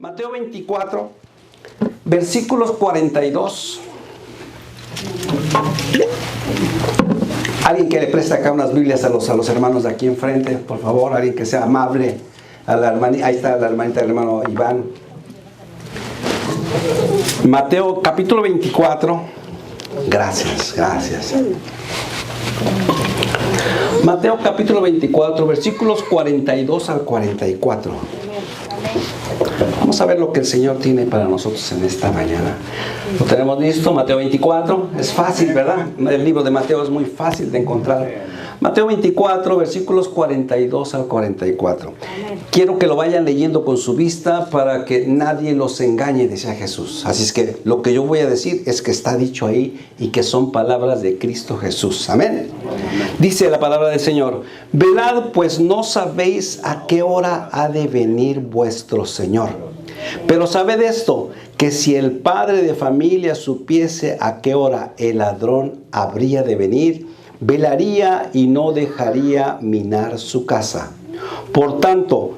Mateo 24, versículos 42. Alguien que le preste acá unas Biblias a los hermanos de aquí enfrente, por favor, alguien que sea amable. A la hermanita, ahí está la hermanita del hermano Iván. Mateo capítulo 24. Gracias. Mateo capítulo 24, versículos 42 al 44. Vamos a ver lo que el Señor tiene para nosotros en esta mañana. Lo tenemos listo, Mateo 24. Es fácil, ¿verdad? El libro de Mateo es muy fácil de encontrar. Mateo 24, versículos 42 al 44. Quiero que lo vayan leyendo con su vista para que nadie los engañe, decía Jesús. Así es que lo que yo voy a decir es que está dicho ahí y que son palabras de Cristo Jesús. Amén. Dice la palabra del Señor: velad, pues no sabéis a qué hora ha de venir vuestro Señor. Pero sabed esto, que si el padre de familia supiese a qué hora el ladrón habría de venir, velaría y no dejaría minar su casa. Por tanto,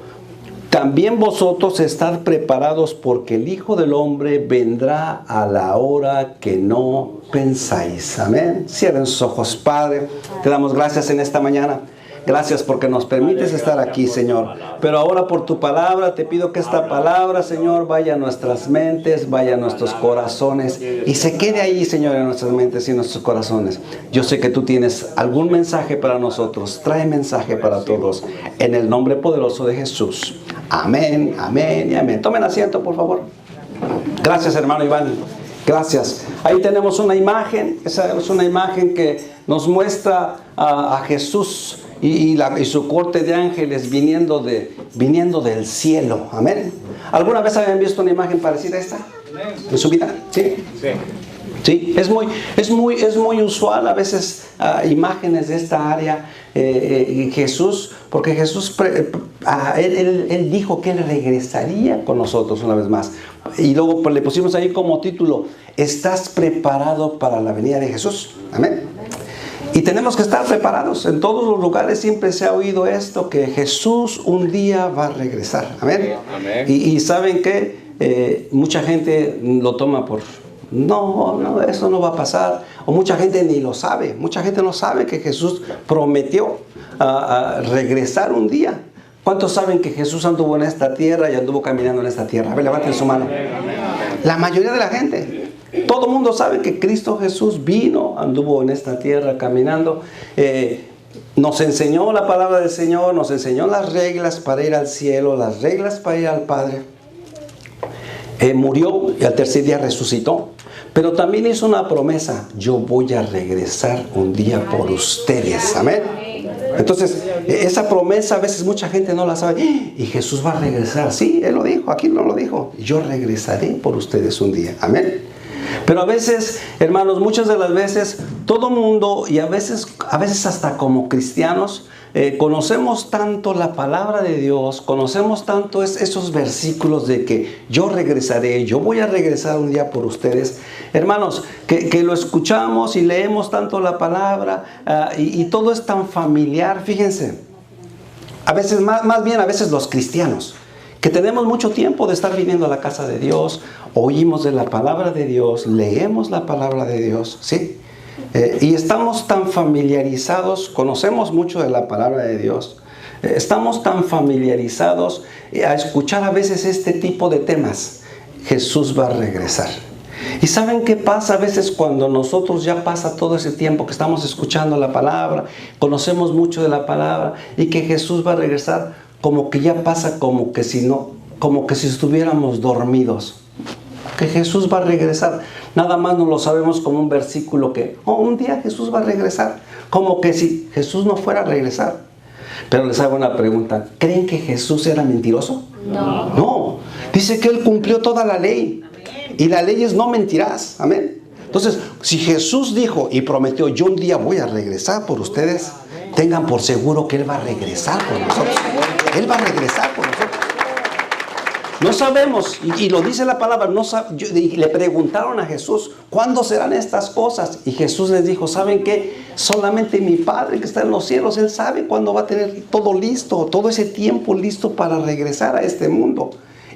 también vosotros estad preparados, porque el Hijo del Hombre vendrá a la hora que no pensáis. Amén. Cierren sus ojos. Padre, te damos gracias en esta mañana. Gracias porque nos permites estar aquí, Señor. Pero ahora por tu palabra te pido que esta palabra, Señor, vaya a nuestras mentes, vaya a nuestros corazones y se quede ahí, Señor, en nuestras mentes y en nuestros corazones. Yo sé que tú tienes algún mensaje para nosotros. Trae mensaje para todos. En el nombre poderoso de Jesús. Amén, amén y amén. Tomen asiento, por favor. Gracias, hermano Iván. Gracias. Ahí tenemos una imagen. Esa es una imagen que nos muestra a Jesús y su corte de ángeles viniendo del cielo. Amén. ¿Alguna vez habían visto una imagen parecida a esta en su vida? Sí. Sí, es muy usual a veces imágenes de esta área. Jesús, porque Jesús él dijo que Él regresaría con nosotros una vez más. Y luego pues, le pusimos ahí como título: ¿estás preparado para la venida de Jesús? Amén. Y tenemos que estar preparados. En todos los lugares siempre se ha oído esto, que Jesús un día va a regresar. Amén. Y ¿saben qué? Mucha gente lo toma por... No, eso no va a pasar. O mucha gente ni lo sabe. Mucha gente no sabe que Jesús prometió regresar un día. ¿Cuántos saben que Jesús anduvo en esta tierra y anduvo caminando en esta tierra? A ver, levanten su mano. La mayoría de la gente. Todo el mundo sabe que Cristo Jesús vino, anduvo en esta tierra caminando. Nos enseñó la palabra del Señor, nos enseñó las reglas para ir al cielo, las reglas para ir al Padre. Murió y al tercer día resucitó. Pero también hizo una promesa: yo voy a regresar un día por ustedes. Amén. Entonces, esa promesa a veces mucha gente no la sabe. Y Jesús va a regresar. Sí, Él lo dijo, aquí no lo dijo. Yo regresaré por ustedes un día. Amén. Pero a veces, hermanos, muchas de las veces, todo mundo, y a veces hasta como cristianos, conocemos tanto la palabra de Dios, conocemos tanto esos versículos de que yo regresaré, yo voy a regresar un día por ustedes. Hermanos, que lo escuchamos y leemos tanto la palabra y todo es tan familiar. Fíjense, a veces, más bien a veces los cristianos, que tenemos mucho tiempo de estar viniendo a la casa de Dios, oímos de la palabra de Dios, leemos la palabra de Dios, ¿sí? Y estamos tan familiarizados, conocemos mucho de la palabra de Dios, estamos tan familiarizados a escuchar a veces este tipo de temas. Jesús va a regresar. ¿Y saben qué pasa a veces cuando nosotros ya pasa todo ese tiempo que estamos escuchando la palabra, conocemos mucho de la palabra y que Jesús va a regresar? Como que ya pasa como que si estuviéramos dormidos. Que Jesús va a regresar. Nada más no lo sabemos como un versículo que, un día Jesús va a regresar. Como que si Jesús no fuera a regresar. Pero les hago una pregunta. ¿Creen que Jesús era mentiroso? No. Dice que Él cumplió toda la ley. Amén. Y la ley es no mentirás. Amén. Entonces, si Jesús dijo y prometió: yo un día voy a regresar por ustedes, tengan por seguro que Él va a regresar por nosotros. Él va a regresar por nosotros. No sabemos, y lo dice la palabra, y le preguntaron a Jesús: ¿cuándo serán estas cosas? Y Jesús les dijo: ¿saben qué? Solamente mi Padre que está en los cielos, Él sabe cuándo va a tener todo listo, todo ese tiempo listo para regresar a este mundo.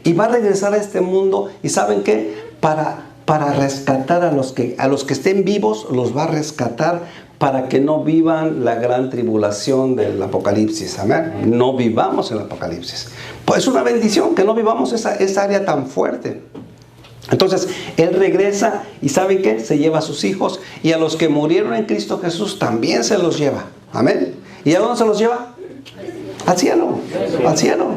Y va a regresar a este mundo. ¿Y saben qué? Para rescatar a los que estén vivos, los va a rescatar para que no vivan la gran tribulación del Apocalipsis. Amén. No vivamos el Apocalipsis. Pues es una bendición que no vivamos esa área tan fuerte. Entonces, Él regresa y ¿saben qué? Se lleva a sus hijos, y a los que murieron en Cristo Jesús también se los lleva. Amén. ¿Y a dónde se los lleva? Al cielo. Al cielo.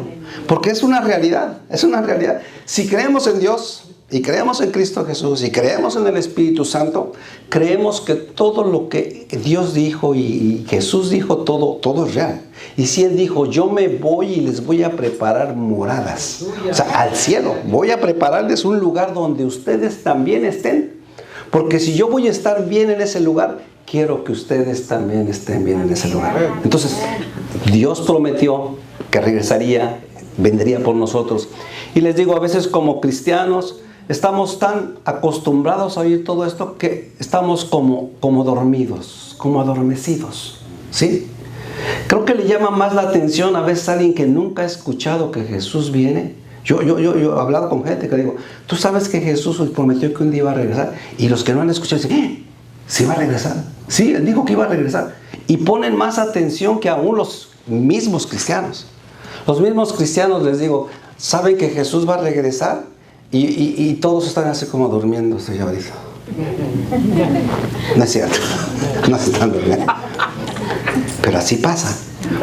Porque es una realidad. Es una realidad. Si creemos en Dios y creemos en Cristo Jesús y creemos en el Espíritu Santo, creemos que todo lo que Dios dijo y Jesús dijo, todo es real. Y si Él dijo, yo me voy y les voy a preparar moradas, o sea, al cielo, voy a prepararles un lugar donde ustedes también estén. Porque si yo voy a estar bien en ese lugar, quiero que ustedes también estén bien en ese lugar. Entonces, Dios prometió que regresaría, vendría por nosotros. Y les digo, a veces como cristianos, estamos tan acostumbrados a oír todo esto que estamos como dormidos, como adormecidos, ¿sí? Creo que le llama más la atención a veces a alguien que nunca ha escuchado que Jesús viene. Yo he hablado con gente que digo, tú sabes que Jesús prometió que un día iba a regresar. Y los que no han escuchado dicen, ¿sí va a regresar? Sí, Él dijo que iba a regresar. Y ponen más atención que aún los mismos cristianos. Los mismos cristianos, les digo, ¿saben que Jesús va a regresar? Y todos están así como durmiéndose ya ahorita. No es cierto. No se están durmiendo. Pero así pasa.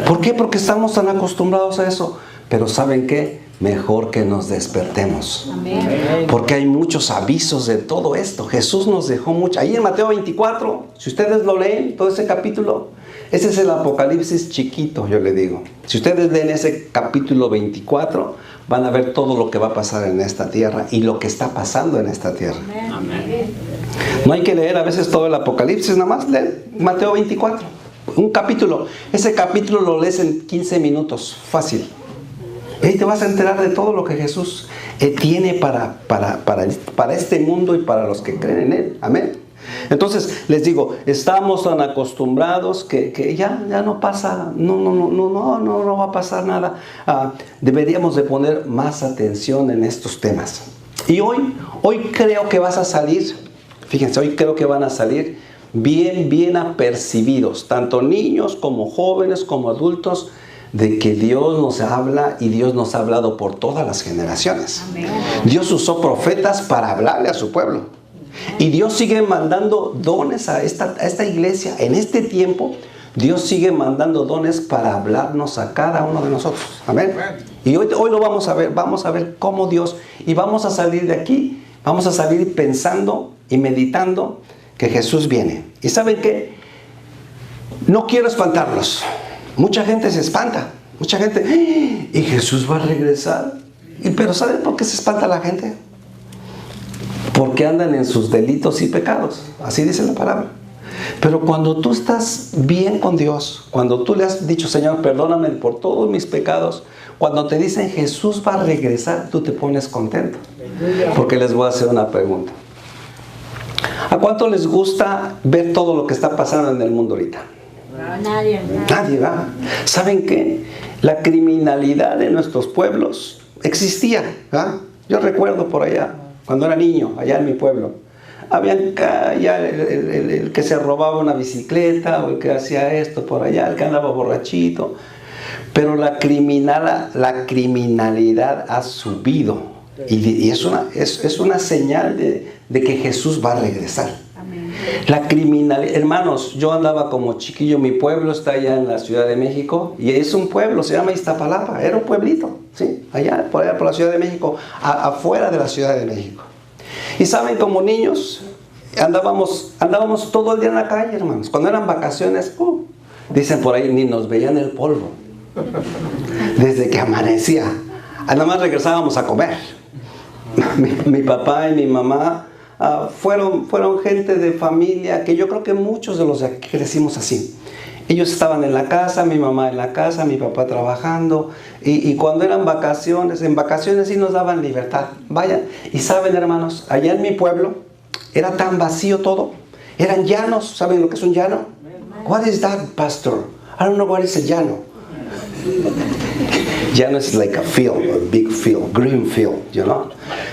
¿Por qué? Porque estamos tan acostumbrados a eso. Pero ¿saben qué? Mejor que nos despertemos. Amén. Porque hay muchos avisos de todo esto. Jesús nos dejó mucho. Ahí en Mateo 24, si ustedes lo leen, todo ese capítulo, ese es el Apocalipsis chiquito, yo le digo. Si ustedes leen ese capítulo 24, van a ver todo lo que va a pasar en esta tierra y lo que está pasando en esta tierra. Amén. No hay que leer a veces todo el Apocalipsis, nada más leer Mateo 24. Un capítulo. Ese capítulo lo lees en 15 minutos, fácil. Y ahí te vas a enterar de todo lo que Jesús tiene para este mundo y para los que creen en Él. Amén. Entonces, les digo, estamos tan acostumbrados que ya no pasa, no va a pasar nada. Deberíamos de poner más atención en estos temas. Y hoy creo que vas a salir, fíjense, hoy creo que van a salir bien apercibidos, tanto niños como jóvenes como adultos, de que Dios nos habla y Dios nos ha hablado por todas las generaciones. Amén. Dios usó profetas para hablarle a su pueblo. Y Dios sigue mandando dones a esta iglesia. En este tiempo, Dios sigue mandando dones para hablarnos a cada uno de nosotros. Amén. Y hoy lo vamos a ver cómo Dios, y vamos a salir de aquí, vamos a salir pensando y meditando que Jesús viene. ¿Y saben qué? No quiero espantarlos. Mucha gente se espanta. Mucha gente, ¿y Jesús va a regresar? Pero ¿saben por qué se espanta la gente? Porque andan en sus delitos y pecados. Así dice la palabra. Pero cuando tú estás bien con Dios, cuando tú le has dicho, Señor, perdóname por todos mis pecados, cuando te dicen Jesús va a regresar, tú te pones contento. Porque les voy a hacer una pregunta. ¿A cuánto les gusta ver todo lo que está pasando en el mundo ahorita? Nadie. Nadie, ¿verdad? ¿Saben qué? La criminalidad en nuestros pueblos existía, ¿verdad? Yo recuerdo por allá, cuando era niño, allá en mi pueblo, habían ya el que se robaba una bicicleta, o el que hacía esto por allá, el que andaba borrachito. Pero la criminalidad ha subido. Y es una señal de que Jesús va a regresar. Amén. La criminalidad, hermanos, yo andaba como chiquillo, mi pueblo está allá en la Ciudad de México, y es un pueblo, se llama Iztapalapa, era un pueblito, ¿sí? Allá por la Ciudad de México, afuera de la Ciudad de México. Y saben, como niños, andábamos todo el día en la calle, hermanos. Cuando eran vacaciones, dicen por ahí, ni nos veían el polvo. Desde que amanecía. Nada más regresábamos a comer. Mi papá y mi mamá fueron gente de familia que yo creo que muchos de los de aquí crecimos así. Ellos estaban en la casa, mi mamá en la casa, mi papá trabajando. Y cuando eran vacaciones, en vacaciones sí nos daban libertad. Vayan. Y saben, hermanos, allá en mi pueblo era tan vacío todo. Eran llanos. ¿Saben lo que es un llano? What is that, pastor? I don't know what is a llano. Ya no es like a field, a big field, green field, you know.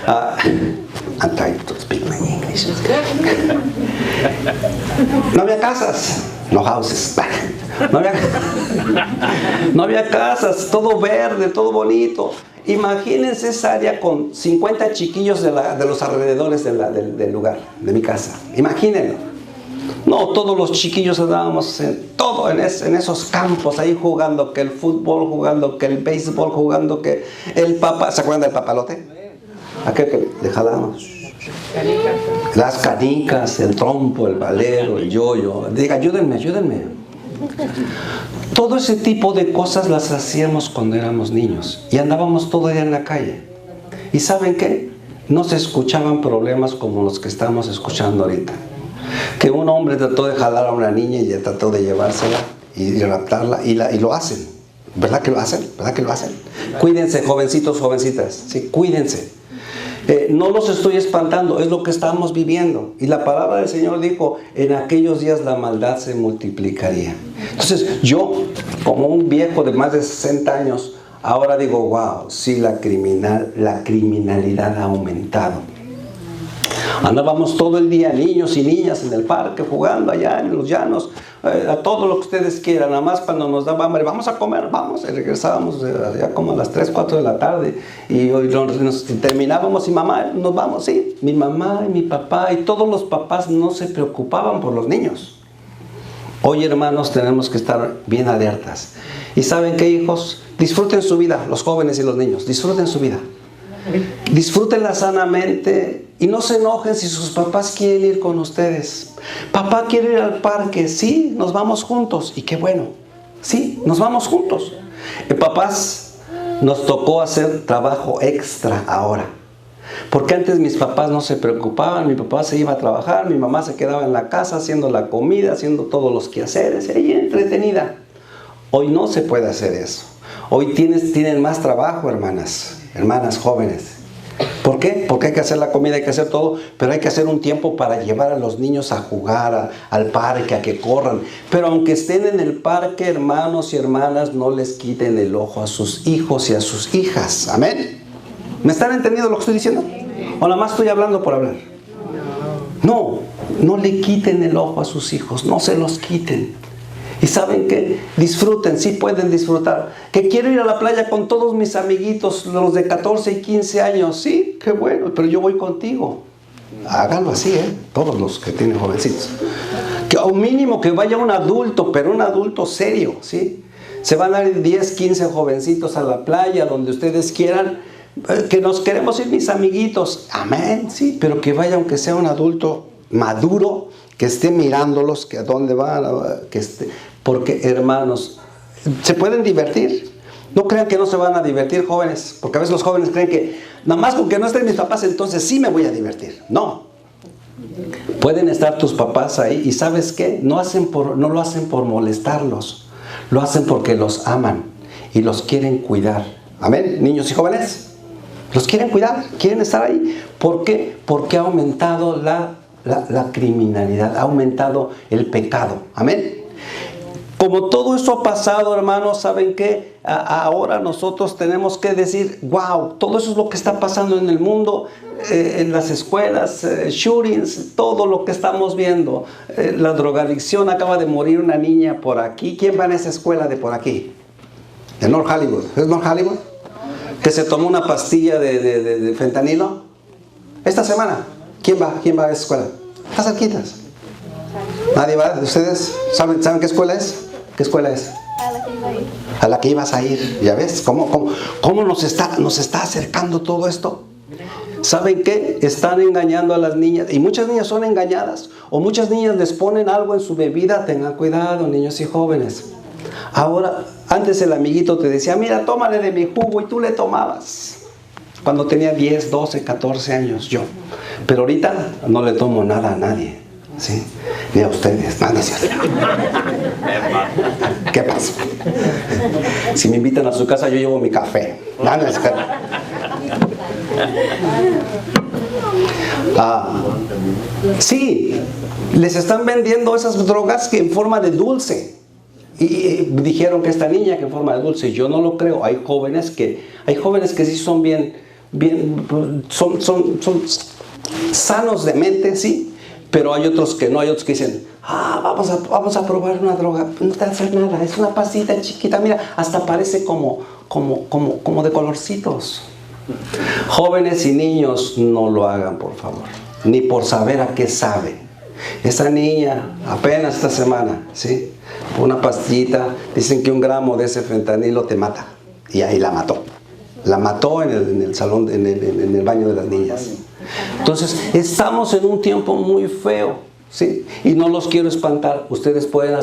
I'm trying to speak my English. No había casas, no houses. No había casas, todo verde, todo bonito. Imagínense esa área con 50 chiquillos de los alrededores del lugar, de mi casa. Imagínenlo. No, todos los chiquillos andábamos en esos campos ahí jugando que el fútbol, jugando que el béisbol, jugando que el papá. ¿Se acuerdan del papalote? Aquel que le jalábamos. Las canicas, el trompo, el valero, el yoyo. Diga, ayúdenme. Todo ese tipo de cosas las hacíamos cuando éramos niños y andábamos todo el día en la calle. ¿Y saben qué? No se escuchaban problemas como los que estamos escuchando ahorita. Que un hombre trató de jalar a una niña y trató de llevársela y raptarla y lo hacen. ¿Verdad que lo hacen? ¿Verdad que lo hacen? Cuídense, jovencitos, jovencitas. Sí, cuídense. No los estoy espantando, es lo que estamos viviendo. Y la palabra del Señor dijo, en aquellos días la maldad se multiplicaría. Entonces yo, como un viejo de más de 60 años, ahora digo, wow, sí, la criminalidad ha aumentado. Andábamos todo el día, niños y niñas, en el parque, jugando allá en los llanos, a todo lo que ustedes quieran. Nada más cuando nos daba hambre, vamos a comer, vamos. Y regresábamos ya como a las 3, 4 de la tarde. Y nos terminábamos y mamá, nos vamos, sí. Mi mamá y mi papá y todos los papás no se preocupaban por los niños. Hoy, hermanos, tenemos que estar bien alertas. ¿Y saben qué, hijos? Disfruten su vida, los jóvenes y los niños, disfruten su vida. Disfrútenla sanamente y no se enojen si sus papás quieren ir con ustedes. Papá quiere ir al parque, sí, nos vamos juntos. Y qué bueno, sí, nos vamos juntos. Papás, nos tocó hacer trabajo extra ahora. Porque antes mis papás no se preocupaban, mi papá se iba a trabajar, mi mamá se quedaba en la casa haciendo la comida, haciendo todos los quehaceres, ella entretenida. Hoy no se puede hacer eso. Hoy tienen más trabajo, hermanas jóvenes. ¿Por qué? Porque hay que hacer la comida, hay que hacer todo, pero hay que hacer un tiempo para llevar a los niños a jugar al parque, a que corran. Pero aunque estén en el parque, hermanos y hermanas, no les quiten el ojo a sus hijos y a sus hijas. Amén. ¿Me están entendiendo lo que estoy diciendo? ¿O nada más estoy hablando por hablar? No le quiten el ojo a sus hijos, no se los quiten. Y ¿saben qué? Disfruten, sí pueden disfrutar. Que quiero ir a la playa con todos mis amiguitos, los de 14 y 15 años. Sí, qué bueno, pero yo voy contigo. Háganlo así, todos los que tienen jovencitos. Que o mínimo que vaya un adulto, pero un adulto serio, ¿sí? Se van a ir 10, 15 jovencitos a la playa, donde ustedes quieran. Que nos queremos ir mis amiguitos. Amén, sí, pero que vaya aunque sea un adulto maduro, que esté mirándolos, que a dónde van, que esté, porque hermanos, se pueden divertir. No crean que no se van a divertir, jóvenes, porque a veces los jóvenes creen que nada más con que no estén mis papás, entonces sí me voy a divertir. No, pueden estar tus papás ahí y ¿sabes qué? No lo hacen por molestarlos, lo hacen porque los aman y los quieren cuidar. Amén, niños y jóvenes, los quieren cuidar, quieren estar ahí. ¿Por qué? Porque ha aumentado la criminalidad, ha aumentado el pecado. Amén. Como todo eso ha pasado, hermanos, ¿saben qué? Ahora nosotros tenemos que decir, wow, todo eso es lo que está pasando en el mundo, en las escuelas, shootings, todo lo que estamos viendo. La drogadicción, acaba de morir una niña por aquí. ¿Quién va en esa escuela de por aquí? De North Hollywood. ¿Es North Hollywood? Que se tomó una pastilla de fentanilo. Esta semana. ¿Quién va a esa escuela? Está cerquitas. ¿Nadie va de ustedes? ¿Saben qué escuela es? ¿Qué escuela es? A la que ibas a ir. ¿Ya ves? ¿Cómo nos está acercando todo esto? ¿Saben qué? Están engañando a las niñas. Y muchas niñas son engañadas. O muchas niñas les ponen algo en su bebida. Tengan cuidado, niños y jóvenes. Ahora, antes el amiguito te decía, mira, tómale de mi jugo, y tú le tomabas. Cuando tenía 10, 12, 14 años yo. Pero ahorita no le tomo nada a nadie, ¿sí? Ni a ustedes, nadie se hace. ¿Qué pasa? Si me invitan a su casa, yo llevo mi café. Nada, sí, les están vendiendo esas drogas que en forma de dulce. dijeron que esta niña que en forma de dulce, yo no lo creo. Hay jóvenes que sí son son sanos de mente, sí, pero hay otros que no, hay otros que dicen, vamos a probar una droga, no te hace nada, es una pasita chiquita, mira, hasta parece como de colorcitos. Jóvenes y niños, no lo hagan, por favor, ni por saber a qué sabe. Esa niña, apenas esta semana, ¿sí?, una pastillita, dicen que 1 gramo de ese fentanilo te mata, y ahí la mató. La mató en el salón, en el baño de las niñas. Entonces, estamos en un tiempo muy feo, ¿sí? Y no los quiero espantar. Ustedes pueden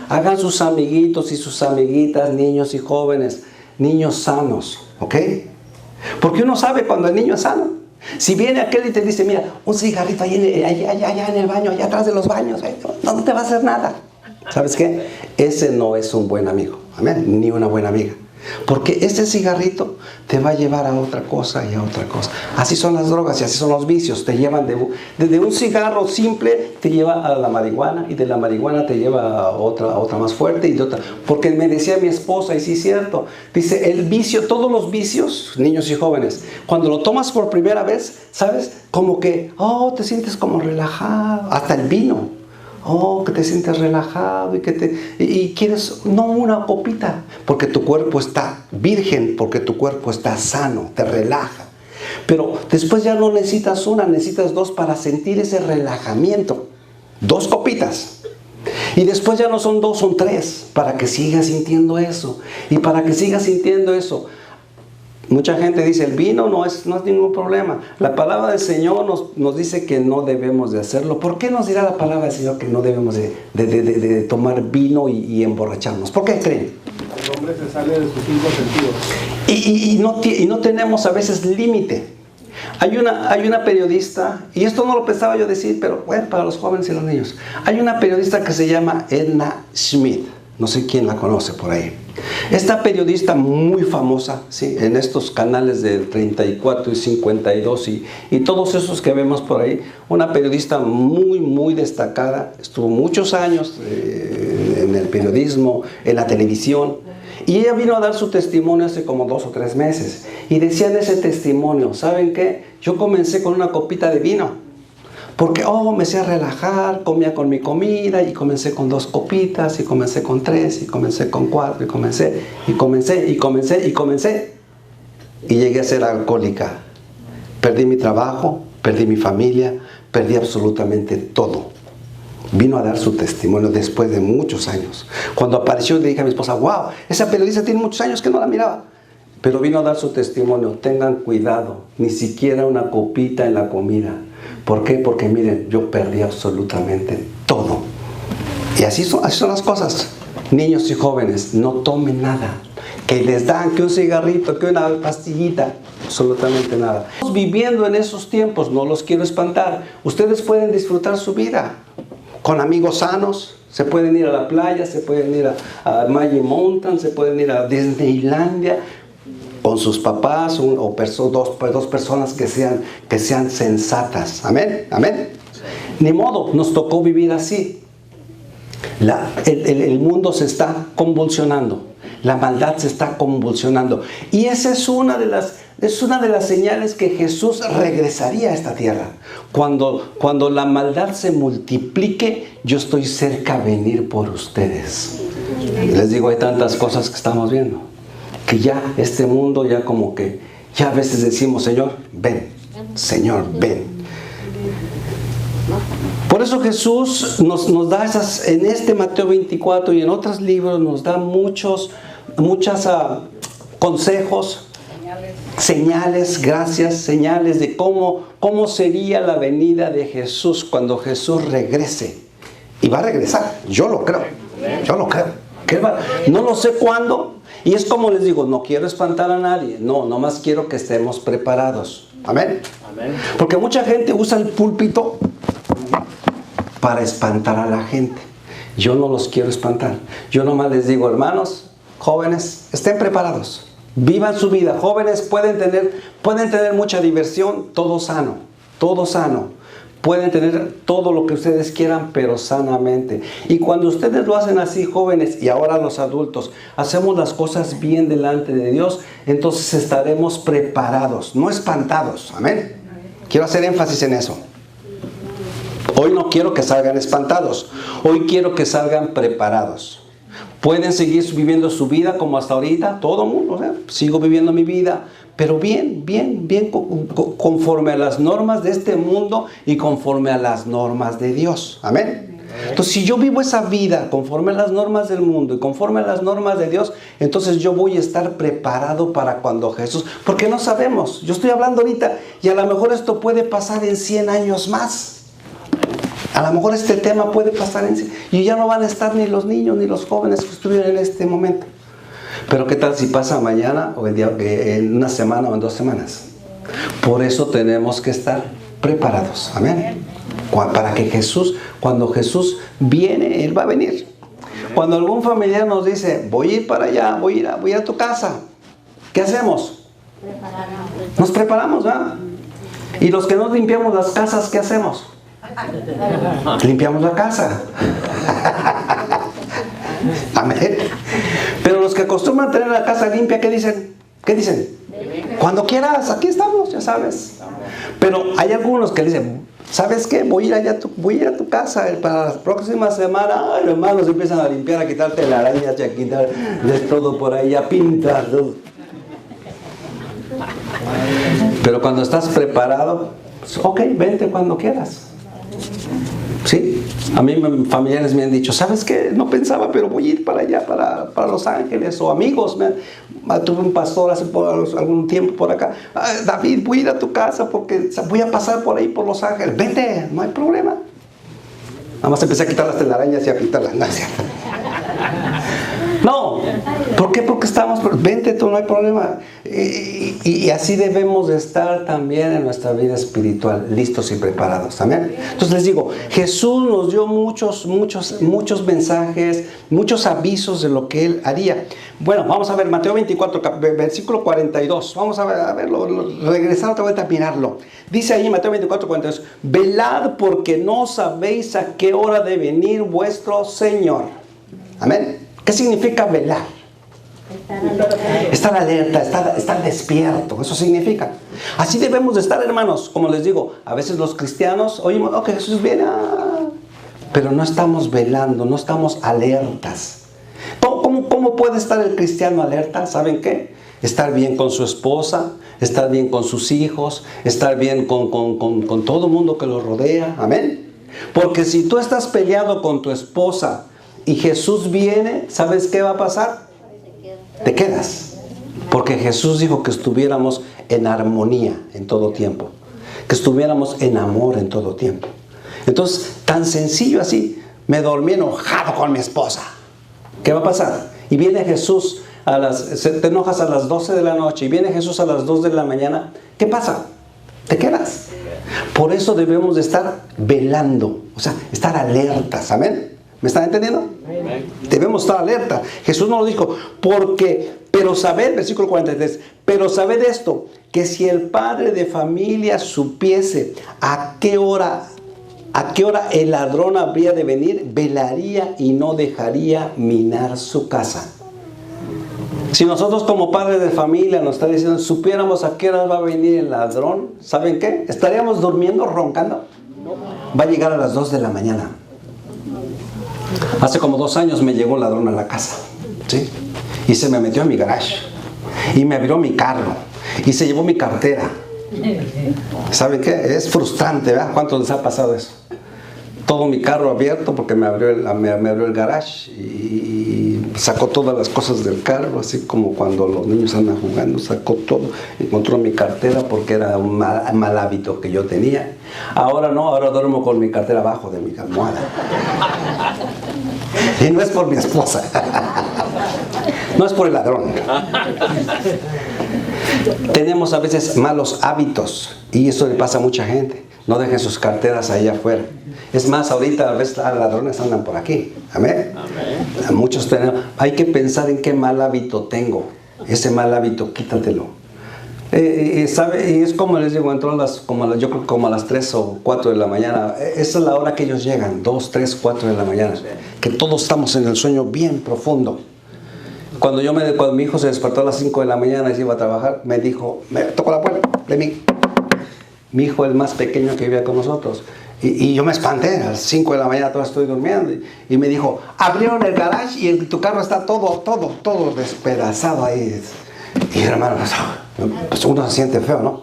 hagan sus amiguitos y sus amiguitas, niños y jóvenes, niños sanos, ¿ok? Porque uno sabe cuando el niño es sano. Si viene aquel y te dice, mira, un cigarrito allá en el baño, allá atrás de los baños, no te va a hacer nada. ¿Sabes qué? Ese no es un buen amigo, amén, ni una buena amiga. Porque ese cigarrito te va a llevar a otra cosa y a otra cosa. Así son las drogas y así son los vicios. Te llevan desde un cigarro simple, te lleva a la marihuana, y de la marihuana te lleva a otra más fuerte, y de otra. Porque me decía mi esposa, y sí es cierto, dice, el vicio, todos los vicios, niños y jóvenes, cuando lo tomas por primera vez, ¿sabes? Como que, te sientes como relajado. Hasta el vino. Que te sientes relajado y quieres, no una copita, porque tu cuerpo está virgen, porque tu cuerpo está sano, te relaja. Pero después ya no necesitas una, necesitas 2 para sentir ese relajamiento. 2 copitas. Y después ya no son 2, son 3, para que sigas sintiendo eso. Y para que sigas sintiendo eso, mucha gente dice, el vino no es ningún problema. La palabra del Señor nos dice que no debemos de hacerlo. ¿Por qué nos dirá la palabra del Señor que no debemos de tomar vino y emborracharnos? ¿Por qué creen? El hombre se sale de sus 5 sentidos. Y no tenemos a veces límite. Hay una periodista, y esto no lo pensaba yo decir, pero bueno, para los jóvenes y los niños. Hay una periodista que se llama Edna Schmidt. No sé quién la conoce por ahí. Esta periodista muy famosa, ¿sí?, en estos canales de 34 y 52 y todos esos que vemos por ahí, una periodista muy, muy destacada, estuvo muchos años en el periodismo, en la televisión, y ella vino a dar su testimonio hace como 2 o 3 meses, y decía en ese testimonio, ¿saben qué? Yo comencé con una copita de vino, porque me hacía relajar, comía con mi comida, y comencé con 2 copitas, y comencé con 3, y comencé con 4, y comencé, y llegué a ser alcohólica. Perdí mi trabajo, perdí mi familia, perdí absolutamente todo. Vino a dar su testimonio después de muchos años. Cuando apareció, le dije a mi esposa, wow, esa periodista tiene muchos años que no la miraba. Pero vino a dar su testimonio. Tengan cuidado, ni siquiera una copita en la comida. ¿Por qué? Porque miren, yo perdí absolutamente todo. Y así son las cosas. Niños y jóvenes, no tomen nada. Que les dan que un cigarrito, que una pastillita, absolutamente nada. Estamos viviendo en esos tiempos, no los quiero espantar. Ustedes pueden disfrutar su vida con amigos sanos. Se pueden ir a la playa, se pueden ir a Magic Mountain, se pueden ir a Disneylandia con sus papás o dos personas que sean sensatas. Amén, amén. Ni modo, nos tocó vivir así. El mundo se está convulsionando, la maldad se está convulsionando, y esa es una de las señales que Jesús regresaría a esta tierra. Cuando la maldad se multiplique, yo estoy cerca de venir por ustedes. Les digo, hay tantas cosas que estamos viendo, que ya este mundo ya como que, ya a veces decimos, Señor, ven, Señor, ven. Por eso Jesús nos da en este Mateo 24 y en otros libros nos da muchos consejos, señales, gracias, señales de cómo sería la venida de Jesús cuando Jesús regrese. Y va a regresar, yo lo creo. No lo sé cuándo, y es como les digo, no quiero espantar a nadie, nomás quiero que estemos preparados. Amén. Amén. Porque mucha gente usa el púlpito para espantar a la gente. Yo no los quiero espantar. Yo nomás les digo, hermanos, jóvenes, estén preparados. Vivan su vida. Jóvenes pueden tener mucha diversión, todo sano. Pueden tener todo lo que ustedes quieran, pero sanamente. Y cuando ustedes lo hacen así, jóvenes, y ahora los adultos, hacemos las cosas bien delante de Dios, entonces estaremos preparados, no espantados. Amén. Quiero hacer énfasis en eso. Hoy no quiero que salgan espantados. Hoy quiero que salgan preparados. Pueden seguir viviendo su vida como hasta ahorita, todo el mundo, sigo viviendo mi vida, pero bien, conforme a las normas de este mundo y conforme a las normas de Dios. Amén. Entonces, si yo vivo esa vida conforme a las normas del mundo y conforme a las normas de Dios, entonces yo voy a estar preparado para cuando Jesús, porque no sabemos, yo estoy hablando ahorita y a lo mejor esto puede pasar en 100 años más. A lo mejor este tema puede pasar y ya no van a estar ni los niños ni los jóvenes que estuvieron en este momento. Pero ¿qué tal si pasa mañana o en una semana o en 2 semanas? Por eso tenemos que estar preparados. Amén. Para que Jesús, cuando Jesús viene, Él va a venir. Cuando algún familiar nos dice, voy a ir para allá, voy a ir a tu casa, ¿qué hacemos? Nos preparamos, ¿verdad? Y los que no limpiamos las casas, ¿qué hacemos? Limpiamos la casa. Amén. Pero los que acostumbran tener la casa limpia, ¿qué dicen? ¿Qué dicen? Cuando quieras, aquí estamos, ya sabes. Pero hay algunos que dicen, ¿sabes qué? Voy a ir a tu casa para la próxima semana. Ay, hermanos, empiezan a limpiar, a quitarte la araña, a quitar de todo por ahí, a pintar. Pero cuando estás preparado, ok, vente cuando quieras. Sí, a mí familiares me han dicho, ¿sabes qué? No pensaba, pero voy a ir para allá, para Los Ángeles, o amigos, tuve un pastor hace algún tiempo por acá, David, voy a ir a tu casa porque voy a pasar por ahí por Los Ángeles, vete, no hay problema. Nada más empecé a quitar las telarañas y a quitarlas. No, ¿por qué? Porque vente tú, no hay problema. Y así debemos de estar también en nuestra vida espiritual, listos y preparados. Amén. Entonces les digo, Jesús nos dio muchos mensajes, muchos avisos de lo que Él haría. Bueno, vamos a ver Mateo 24, versículo 42. Vamos a verlo, regresar otra vez a mirarlo. Dice ahí Mateo 24, 42, velad porque no sabéis a qué hora de venir vuestro Señor. Amén. ¿Qué significa velar? Estar alerta, estar despierto, eso significa. Así debemos de estar, hermanos. Como les digo, a veces los cristianos oímos, ok, Jesús viene, pero no estamos velando, no estamos alertas. ¿Cómo puede estar el cristiano alerta? ¿Saben qué? Estar bien con su esposa, estar bien con sus hijos, estar bien con todo el mundo que los rodea. Amén. Porque si tú estás peleado con tu esposa y Jesús viene, ¿sabes qué va a pasar? Te quedas. Porque Jesús dijo que estuviéramos en armonía en todo tiempo. Que estuviéramos en amor en todo tiempo. Entonces, tan sencillo así, me dormí enojado con mi esposa. ¿Qué va a pasar? Y viene Jesús, te enojas a las 12 de la noche y viene Jesús a las 2 de la mañana. ¿Qué pasa? Te quedas. Por eso debemos de estar velando, o sea, estar alertas. Amén. ¿Me están entendiendo? Amén. Debemos estar alerta. Jesús nos lo dijo, pero sabed, versículo 43, pero sabed esto, que si el padre de familia supiese a qué hora el ladrón habría de venir, velaría y no dejaría minar su casa. Si nosotros como padres de familia nos está diciendo, supiéramos a qué hora va a venir el ladrón, ¿saben qué? ¿Estaríamos durmiendo, roncando? Va a llegar a las 2 de la mañana. Hace como 2 años me llegó un ladrón a la casa, ¿sí? Y se me metió en mi garage y me abrió mi carro y se llevó mi cartera. ¿Saben qué? Es frustrante, ¿verdad? ¿Cuántos les ha pasado eso? Todo mi carro abierto porque me abrió el garage y sacó todas las cosas del carro, así como cuando los niños andan jugando, sacó todo, encontró mi cartera porque era un mal hábito que yo tenía. Ahora no, ahora duermo con mi cartera abajo de mi almohada. Y no es por mi esposa, no es por el ladrón. Tenemos a veces malos hábitos y eso le pasa a mucha gente. No dejen sus carteras ahí afuera. Es más, ahorita a veces los ladrones andan por aquí. Amén. Amén. Muchos tenemos. Hay que pensar en qué mal hábito tengo. Ese mal hábito, quítatelo. ¿Sabe? Y es como les digo, entró yo creo como a las 3 o 4 de la mañana. Esa es la hora que ellos llegan, 2, 3, 4 de la mañana. Que todos estamos en el sueño bien profundo. Cuando mi hijo se despertó a las 5 de la mañana y se iba a trabajar, me tocó la puerta de mi hijo, el más pequeño que vivía con nosotros. Y yo me espanté, a las 5 de la mañana todavía estoy durmiendo. Y me dijo, abrieron el garage y tu carro está todo despedazado ahí. Y hermano, pues uno se siente feo, ¿no?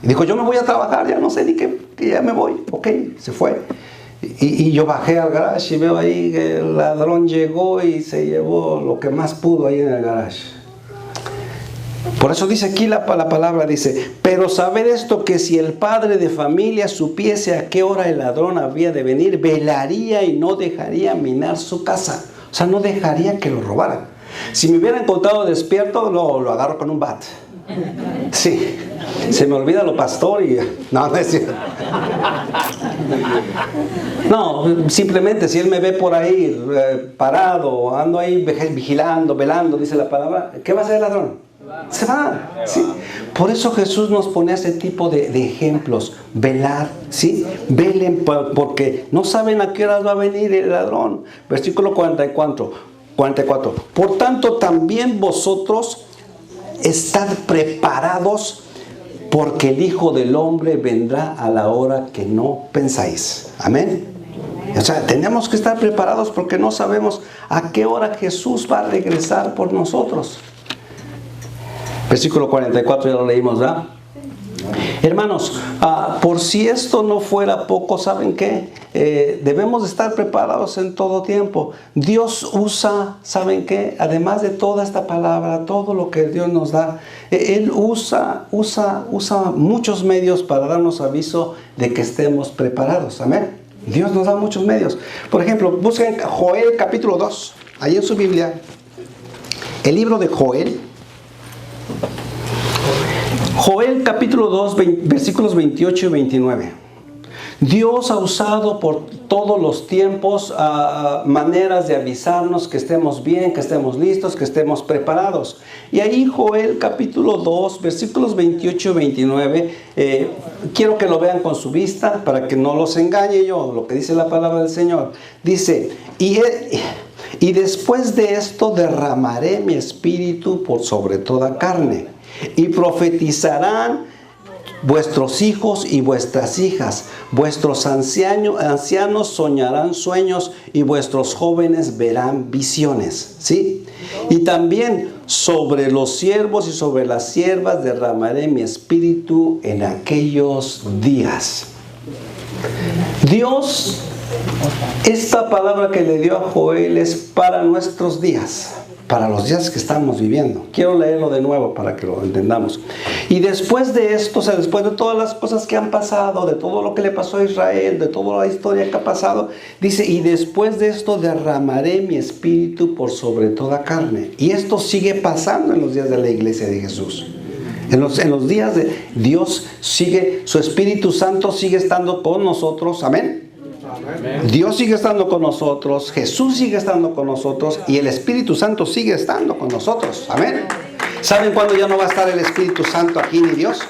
Y dijo, yo me voy a trabajar, ya no sé ni qué, ya me voy. Ok, se fue. Y yo bajé al garage y veo ahí que el ladrón llegó y se llevó lo que más pudo ahí en el garage. Por eso dice aquí la palabra, dice, pero saber esto, que si el padre de familia supiese a qué hora el ladrón había de venir, velaría y no dejaría minar su casa. O sea, no dejaría que lo robaran. Si me hubiera encontrado despierto, lo agarro con un bat. Sí, se me olvida lo pastor y... No es cierto. No, simplemente si él me ve por ahí parado, ando ahí vigilando, velando, dice la palabra, ¿qué va a hacer el ladrón? Se va, ¿sí? Por eso Jesús nos pone ese tipo de ejemplos. Velar, ¿sí? Velen porque no saben a qué hora va a venir el ladrón. Versículo 44. Por tanto, también vosotros estad preparados, porque el Hijo del Hombre vendrá a la hora que no pensáis. Amén. O sea, tenemos que estar preparados porque no sabemos a qué hora Jesús va a regresar por nosotros. Versículo 44 ya lo leímos, ¿verdad? Hermanos, por si esto no fuera poco, ¿saben qué? Debemos estar preparados en todo tiempo. Dios usa, ¿saben qué? Además de toda esta palabra, todo lo que Dios nos da, Él usa muchos medios para darnos aviso de que estemos preparados. Amén. Dios nos da muchos medios. Por ejemplo, busquen Joel capítulo 2, ahí en su Biblia, el libro de Joel. Joel capítulo 2, versículos 28 y 29. Dios ha usado por todos los tiempos maneras de avisarnos que estemos bien, que estemos listos, que estemos preparados. Y ahí Joel capítulo 2, versículos 28 y 29, quiero que lo vean con su vista para que no los engañe yo, lo que dice la palabra del Señor. Dice, y después de esto derramaré mi espíritu por sobre toda carne. Y profetizarán vuestros hijos y vuestras hijas, vuestros ancianos soñarán sueños y vuestros jóvenes verán visiones. ¿Sí? Y también sobre los siervos y sobre las siervas derramaré mi espíritu en aquellos días. Dios, esta palabra que le dio a Joel es para nuestros días, para los días que estamos viviendo. Quiero leerlo de nuevo para que lo entendamos. Y después de esto, o sea, después de todas las cosas que han pasado, de todo lo que le pasó a Israel, de toda la historia que ha pasado, dice, y después de esto derramaré mi espíritu por sobre toda carne. Y esto sigue pasando en los días de la iglesia de Jesús. En los días de Dios sigue, su Espíritu Santo sigue estando con nosotros. Amén. Dios sigue estando con nosotros, Jesús sigue estando con nosotros y el Espíritu Santo sigue estando con nosotros. Amén. ¿Saben cuándo ya no va a estar el Espíritu Santo aquí ni Dios?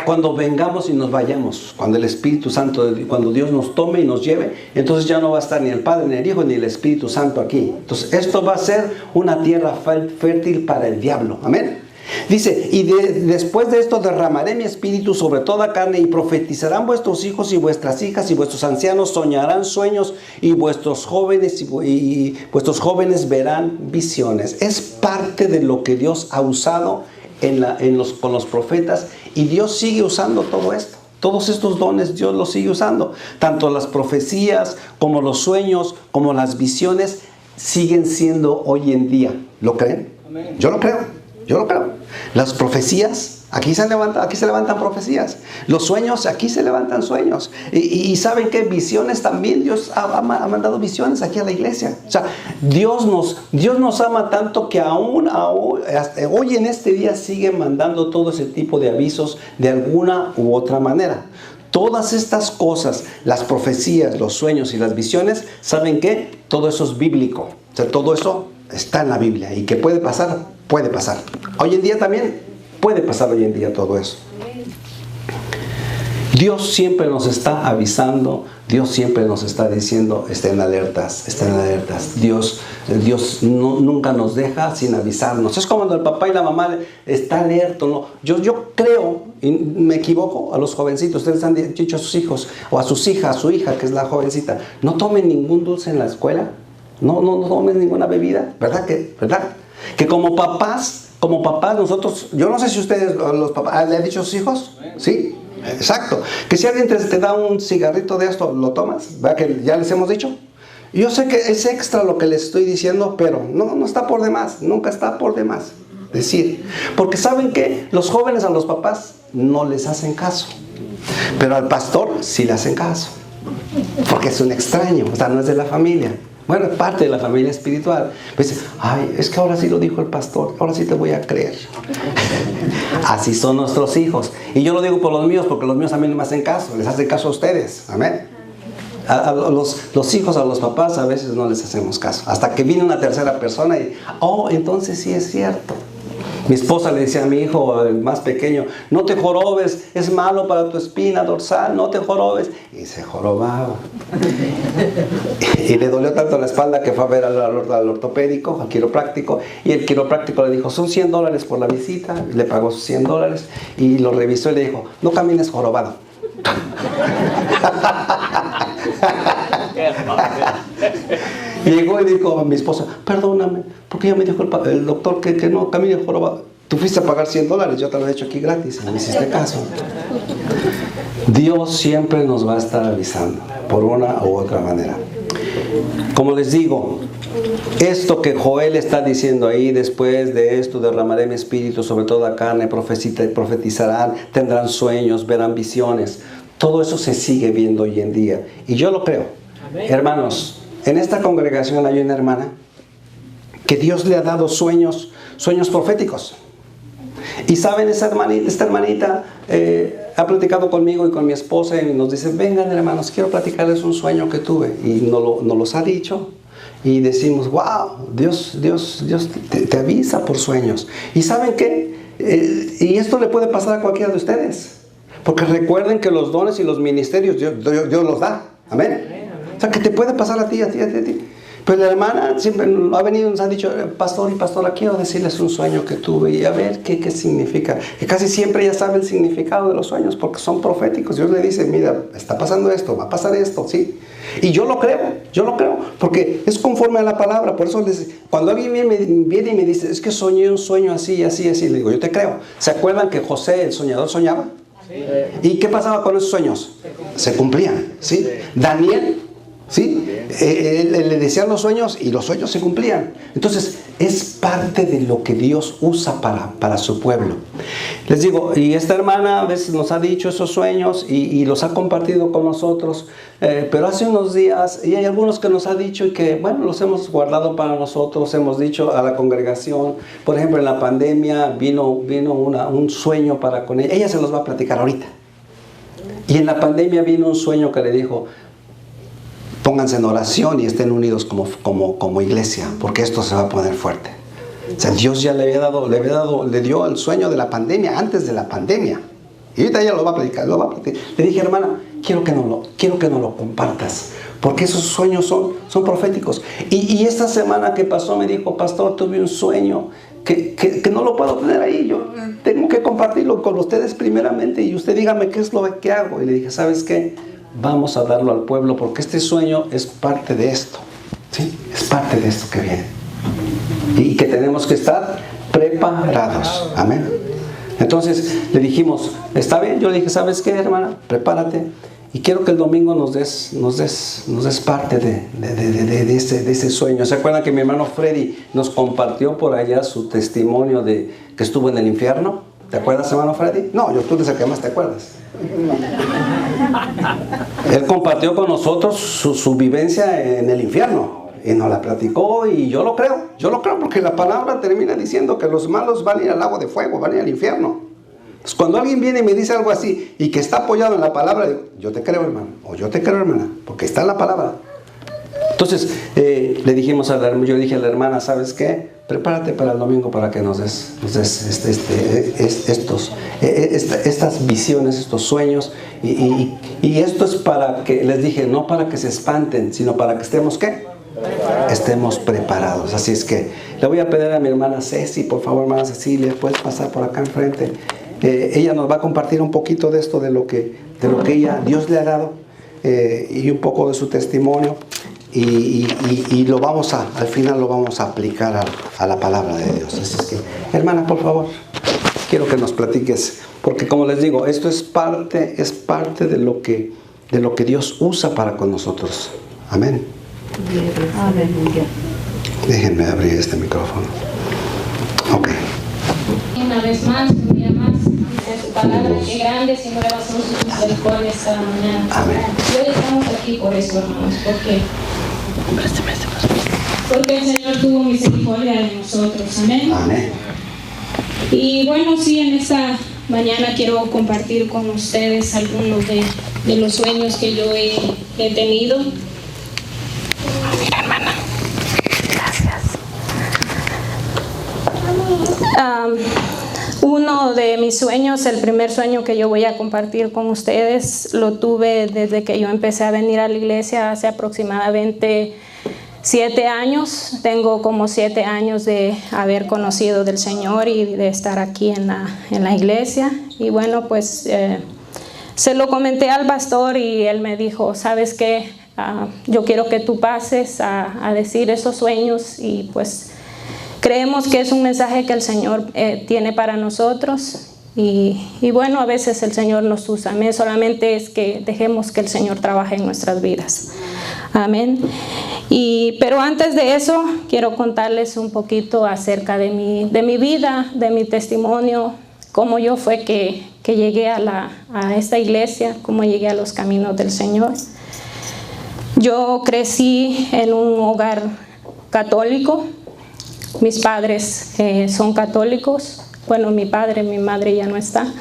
Cuando vengamos y nos vayamos. Cuando el Espíritu Santo, cuando Dios nos tome y nos lleve, entonces ya no va a estar ni el Padre, ni el Hijo, ni el Espíritu Santo aquí. Entonces esto va a ser una tierra fértil para el diablo. Amén. Dice, y después de esto derramaré mi espíritu sobre toda carne y profetizarán vuestros hijos y vuestras hijas y vuestros ancianos soñarán sueños y vuestros jóvenes verán visiones. Es parte de lo que Dios ha usado con los profetas y Dios sigue usando todo esto. Todos estos dones Dios los sigue usando. Tanto las profecías como los sueños como las visiones siguen siendo hoy en día. ¿Lo creen? Amén. Yo lo creo. Las profecías, aquí se levantan profecías. Los sueños, aquí se levantan sueños. Y ¿saben qué? Visiones también. Dios ha mandado visiones aquí a la iglesia. O sea, Dios nos ama tanto que aún hasta hoy en este día sigue mandando todo ese tipo de avisos de alguna u otra manera. Todas estas cosas, las profecías, los sueños y las visiones, ¿saben qué? Todo eso es bíblico. O sea, todo eso está en la Biblia. Y que puede pasar, puede pasar. Hoy en día también Puede pasar hoy en día todo eso. Dios siempre nos está avisando, Dios siempre nos está diciendo, estén alertas, estén alertas. Dios nunca nos deja sin avisarnos. Es como cuando el papá y la mamá está alerta, ¿no? Yo creo, y me equivoco, a los jovencitos, ustedes han dicho a sus hijos, o a sus hijas, a su hija, que es la jovencita, no tomen ningún dulce en la escuela, no tomen ninguna bebida, ¿verdad? Que como papás nosotros, yo no sé si ustedes, los papás, ¿le han dicho a sus hijos? ¿Sí? Exacto. Que si alguien te da un cigarrito de esto, ¿lo tomas? ¿Verdad que ya les hemos dicho? Yo sé que es extra lo que les estoy diciendo, pero no está por demás, nunca está por demás decir. Porque ¿saben qué? Los jóvenes a los papás no les hacen caso, pero al pastor sí le hacen caso, porque es un extraño, o sea, no es de la familia. Bueno, es parte de la familia espiritual. Pues, ay, es que ahora sí lo dijo el pastor, ahora sí te voy a creer. Así son nuestros hijos. Y yo lo digo por los míos, porque los míos a mí no me hacen caso, les hacen caso a ustedes. Amén. A los hijos, a los papás, a veces no les hacemos caso. Hasta que viene una tercera persona y, entonces sí es cierto. Mi esposa le decía a mi hijo, el más pequeño, no te jorobes, es malo para tu espina dorsal, no te jorobes. Y se jorobaba. Y le dolió tanto la espalda que fue a ver al ortopédico, al quiropráctico. Y el quiropráctico le dijo, son $100 por la visita. Y le pagó sus $100 y lo revisó y le dijo, no camines jorobado. Y llegó y dijo a mi esposa, perdóname, porque ya me dijo el doctor que no camine jorobado. Tú fuiste a pagar $100, yo te lo he hecho aquí gratis, no me hiciste caso. Dios siempre nos va a estar avisando, por una u otra manera. Como les digo, esto que Joel está diciendo ahí, después de esto derramaré mi espíritu sobre toda carne, profetizarán, tendrán sueños, verán visiones. Todo eso se sigue viendo hoy en día. Y yo lo creo. Amén. Hermanos, en esta congregación hay una hermana que Dios le ha dado sueños proféticos. Y saben, esta hermanita ha platicado conmigo y con mi esposa y nos dice, vengan hermanos, quiero platicarles un sueño que tuve. Y nos los ha dicho. Y decimos, wow, Dios te avisa por sueños. ¿Y saben qué? Y esto le puede pasar a cualquiera de ustedes. Porque recuerden que los dones y los ministerios Dios los da. Amén. O sea, que te puede pasar a ti. Pero la hermana siempre ha venido y nos ha dicho, pastor y pastora, quiero decirles un sueño que tuve y a ver qué significa. Que casi siempre ella sabe el significado de los sueños porque son proféticos. Dios le dice, mira, está pasando esto, va a pasar esto, ¿sí? Y yo lo creo, porque es conforme a la palabra. Por eso cuando alguien viene y me dice, es que soñé un sueño así, le digo, yo te creo. ¿Se acuerdan que José, el soñador, soñaba? Sí. ¿Y qué pasaba con esos sueños? Se cumplían, ¿sí? Daniel, ¿sí? Él le decían los sueños y los sueños se cumplían. Entonces es parte de lo que Dios usa para su pueblo. Les digo, y esta hermana a veces nos ha dicho esos sueños y los ha compartido con nosotros, pero hace unos días, y hay algunos que nos ha dicho y que, bueno, los hemos guardado para nosotros, hemos dicho a la congregación. Por ejemplo, en la pandemia vino un sueño para con ella se los va a platicar ahorita. Y en la pandemia vino un sueño que le dijo, pónganse en oración y estén unidos como iglesia, porque esto se va a poner fuerte. O sea, Dios ya le dio el sueño de la pandemia, antes de la pandemia. Y ahorita ella lo va a platicar. Le dije, hermana, quiero que no lo compartas, porque esos sueños son proféticos. Y esta semana que pasó me dijo, pastor, tuve un sueño que no lo puedo tener ahí. Yo tengo que compartirlo con ustedes primeramente y usted dígame qué es lo que hago. Y le dije, ¿sabes qué? Vamos a darlo al pueblo porque este sueño es parte de esto, ¿sí? Es parte de esto que viene y que tenemos que estar preparados. Amén. Entonces le dijimos, está bien. Yo le dije, ¿sabes qué, hermana? Prepárate y quiero que el domingo nos des parte de ese sueño. ¿Se acuerdan que mi hermano Freddy nos compartió por allá su testimonio de que estuvo en el infierno? ¿Te acuerdas, hermano Freddy? No, tú eres el que más te acuerdas. Él compartió con nosotros su vivencia en el infierno y nos la platicó y yo lo creo porque la palabra termina diciendo que los malos van a ir al lago de fuego, van a ir al infierno. Entonces, cuando alguien viene y me dice algo así y que está apoyado en la palabra, digo, yo te creo, hermano, o yo te creo, hermana, porque está en la palabra. Entonces, le dijimos yo dije a la hermana, ¿sabes qué? Prepárate para el domingo para que nos des estas visiones, estos sueños. Y esto es para que, les dije, no para que se espanten, sino para que estemos, ¿qué? Estemos preparados. Así es que le voy a pedir a mi hermana Ceci, por favor, hermana Cecilia, puedes pasar por acá enfrente. Ella nos va a compartir un poquito de esto, de lo que Dios le ha dado, y un poco de su testimonio. Y lo vamos al final lo vamos a aplicar a la palabra de Dios. Así es que, hermana, por favor, quiero que nos platiques, porque como les digo, esto es parte de lo que Dios usa para con nosotros. Amén. Déjenme abrir este micrófono. Ok. Una vez más, un día más, de su palabra, que grandes y nuevas son sus misericordias cada mañana. Amén. Y hoy estamos aquí por eso, hermanos, porque el Señor tuvo misericordia de nosotros. Amén. Amén. Y bueno, sí, en esta mañana quiero compartir con ustedes algunos de los sueños que yo he tenido. Mira, hermana. Gracias. Uno de mis sueños, el primer sueño que yo voy a compartir con ustedes, lo tuve desde que yo empecé a venir a la iglesia hace aproximadamente 7 años. Tengo como 7 años de haber conocido del Señor y de estar aquí en la iglesia. Y bueno, pues se lo comenté al pastor y él me dijo, ¿sabes qué? Yo quiero que tú pases a decir esos sueños, y pues creemos que es un mensaje que el Señor tiene para nosotros. Y bueno, a veces el Señor nos usa. Amén. Solamente es que dejemos que el Señor trabaje en nuestras vidas. Amén. Pero antes de eso, quiero contarles un poquito acerca de mi vida, de mi testimonio, cómo yo fue que llegué a esta iglesia, cómo llegué a los caminos del Señor. Yo crecí en un hogar católico. Mis padres son católicos. Bueno, mi madre ya no está.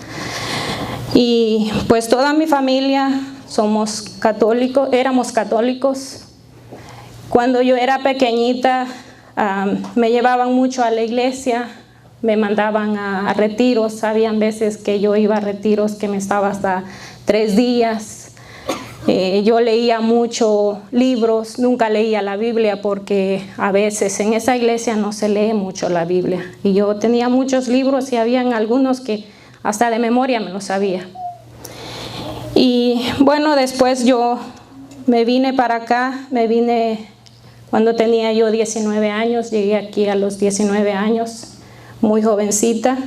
Y pues toda mi familia éramos católicos. Cuando yo era pequeñita, me llevaban mucho a la iglesia, me mandaban a retiros. Habían veces que yo iba a retiros que me estaba hasta 3 días. Yo leía muchos libros, nunca leía la Biblia porque a veces en esa iglesia no se lee mucho la Biblia. Y yo tenía muchos libros y habían algunos que hasta de memoria me los sabía. Y bueno, después yo me vine para acá, cuando tenía yo 19 años, llegué aquí a los 19 años, muy jovencita.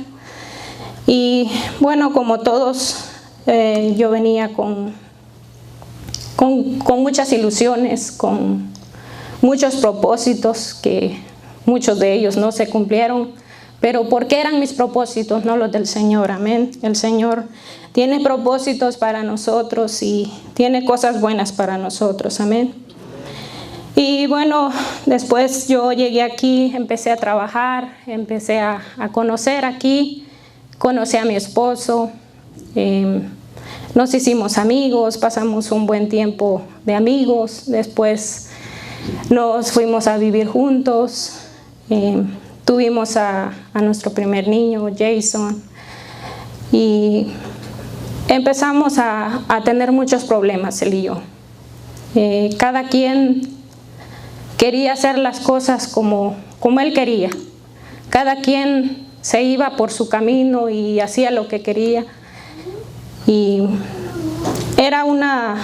Y bueno, como todos, yo venía con muchas ilusiones, con muchos propósitos que muchos de ellos no se cumplieron, pero porque eran mis propósitos, no los del Señor. Amén. El Señor tiene propósitos para nosotros y tiene cosas buenas para nosotros. Amén. Y bueno, después yo llegué aquí, empecé a trabajar, empecé a conocer aquí, conocí a mi esposo. Nos hicimos amigos, pasamos un buen tiempo de amigos. Después nos fuimos a vivir juntos. Tuvimos a nuestro primer niño, Jason. Y empezamos a tener muchos problemas, él y yo. Cada quien quería hacer las cosas como él quería. Cada quien se iba por su camino y hacía lo que quería. Y era una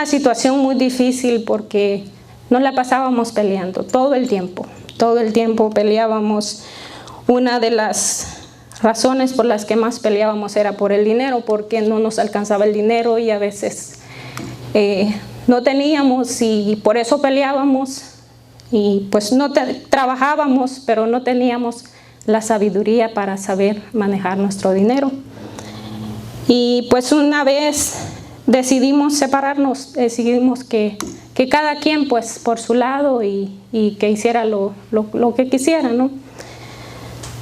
situación muy difícil porque nos la pasábamos peleando todo el tiempo peleábamos. Una de las razones por las que más peleábamos era por el dinero, porque no nos alcanzaba el dinero y a veces no teníamos, y por eso peleábamos. Y pues trabajábamos, pero no teníamos la sabiduría para saber manejar nuestro dinero. Y pues una vez decidimos separarnos, decidimos que cada quien pues por su lado y que hiciera lo que quisiera, ¿no?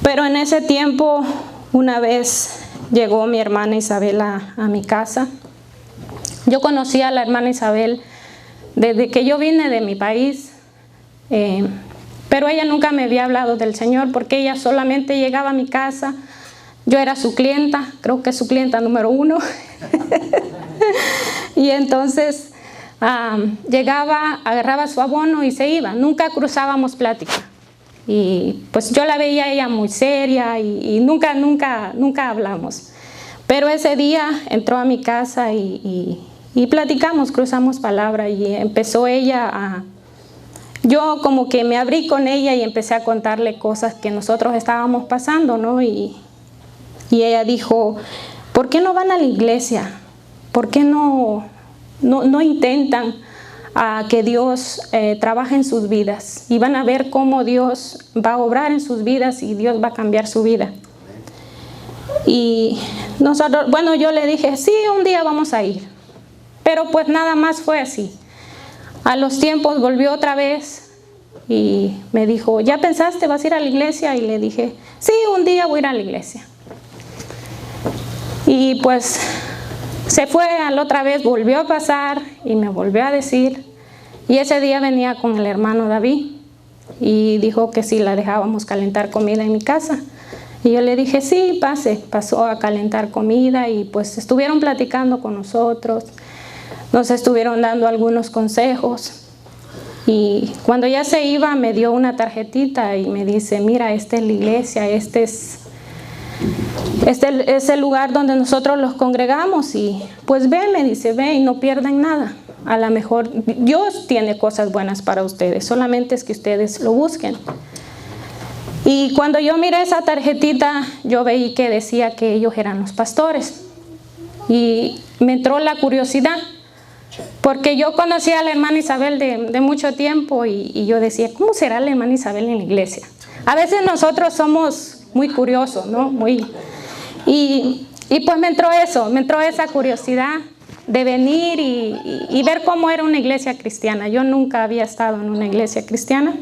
Pero en ese tiempo, una vez llegó mi hermana Isabel a mi casa. Yo conocí a la hermana Isabel desde que yo vine de mi país. Pero ella nunca me había hablado del Señor porque ella solamente llegaba a mi casa. Yo era su clienta, creo que su clienta número 1. Y entonces llegaba, agarraba su abono y se iba. Nunca cruzábamos plática. Y pues yo la veía a ella muy seria y nunca hablamos. Pero ese día entró a mi casa y platicamos, cruzamos palabra y empezó ella yo como que me abrí con ella y empecé a contarle cosas que nosotros estábamos pasando, ¿no? Y ella dijo, ¿por qué no van a la iglesia? ¿Por qué no intentan que Dios trabaje en sus vidas? Y van a ver cómo Dios va a obrar en sus vidas y Dios va a cambiar su vida. Y nosotros, bueno, yo le dije, sí, un día vamos a ir. Pero pues nada más fue así. A los tiempos volvió otra vez y me dijo, ¿ya pensaste, vas a ir a la iglesia? Y le dije, sí, un día voy a ir a la iglesia. Y pues se fue, a la otra vez volvió a pasar y me volvió a decir. Y ese día venía con el hermano David y dijo que si la dejábamos calentar comida en mi casa. Y yo le dije, sí, pasó a calentar comida y pues estuvieron platicando con nosotros, nos estuvieron dando algunos consejos. Y cuando ya se iba me dio una tarjetita y me dice, mira, esta es la iglesia, este es el lugar donde nosotros los congregamos y pues ve, me dice, ve y no pierdan nada. A lo mejor Dios tiene cosas buenas para ustedes, solamente es que ustedes lo busquen. Y cuando yo miré esa tarjetita, yo veí que decía que ellos eran los pastores. Y me entró la curiosidad, porque yo conocía a la hermana Isabel de mucho tiempo y yo decía, ¿cómo será la hermana Isabel en la iglesia? A veces nosotros somos muy curiosos, ¿no? Y pues me entró esa curiosidad de venir y ver cómo era una iglesia cristiana. Yo nunca había estado en una iglesia cristiana.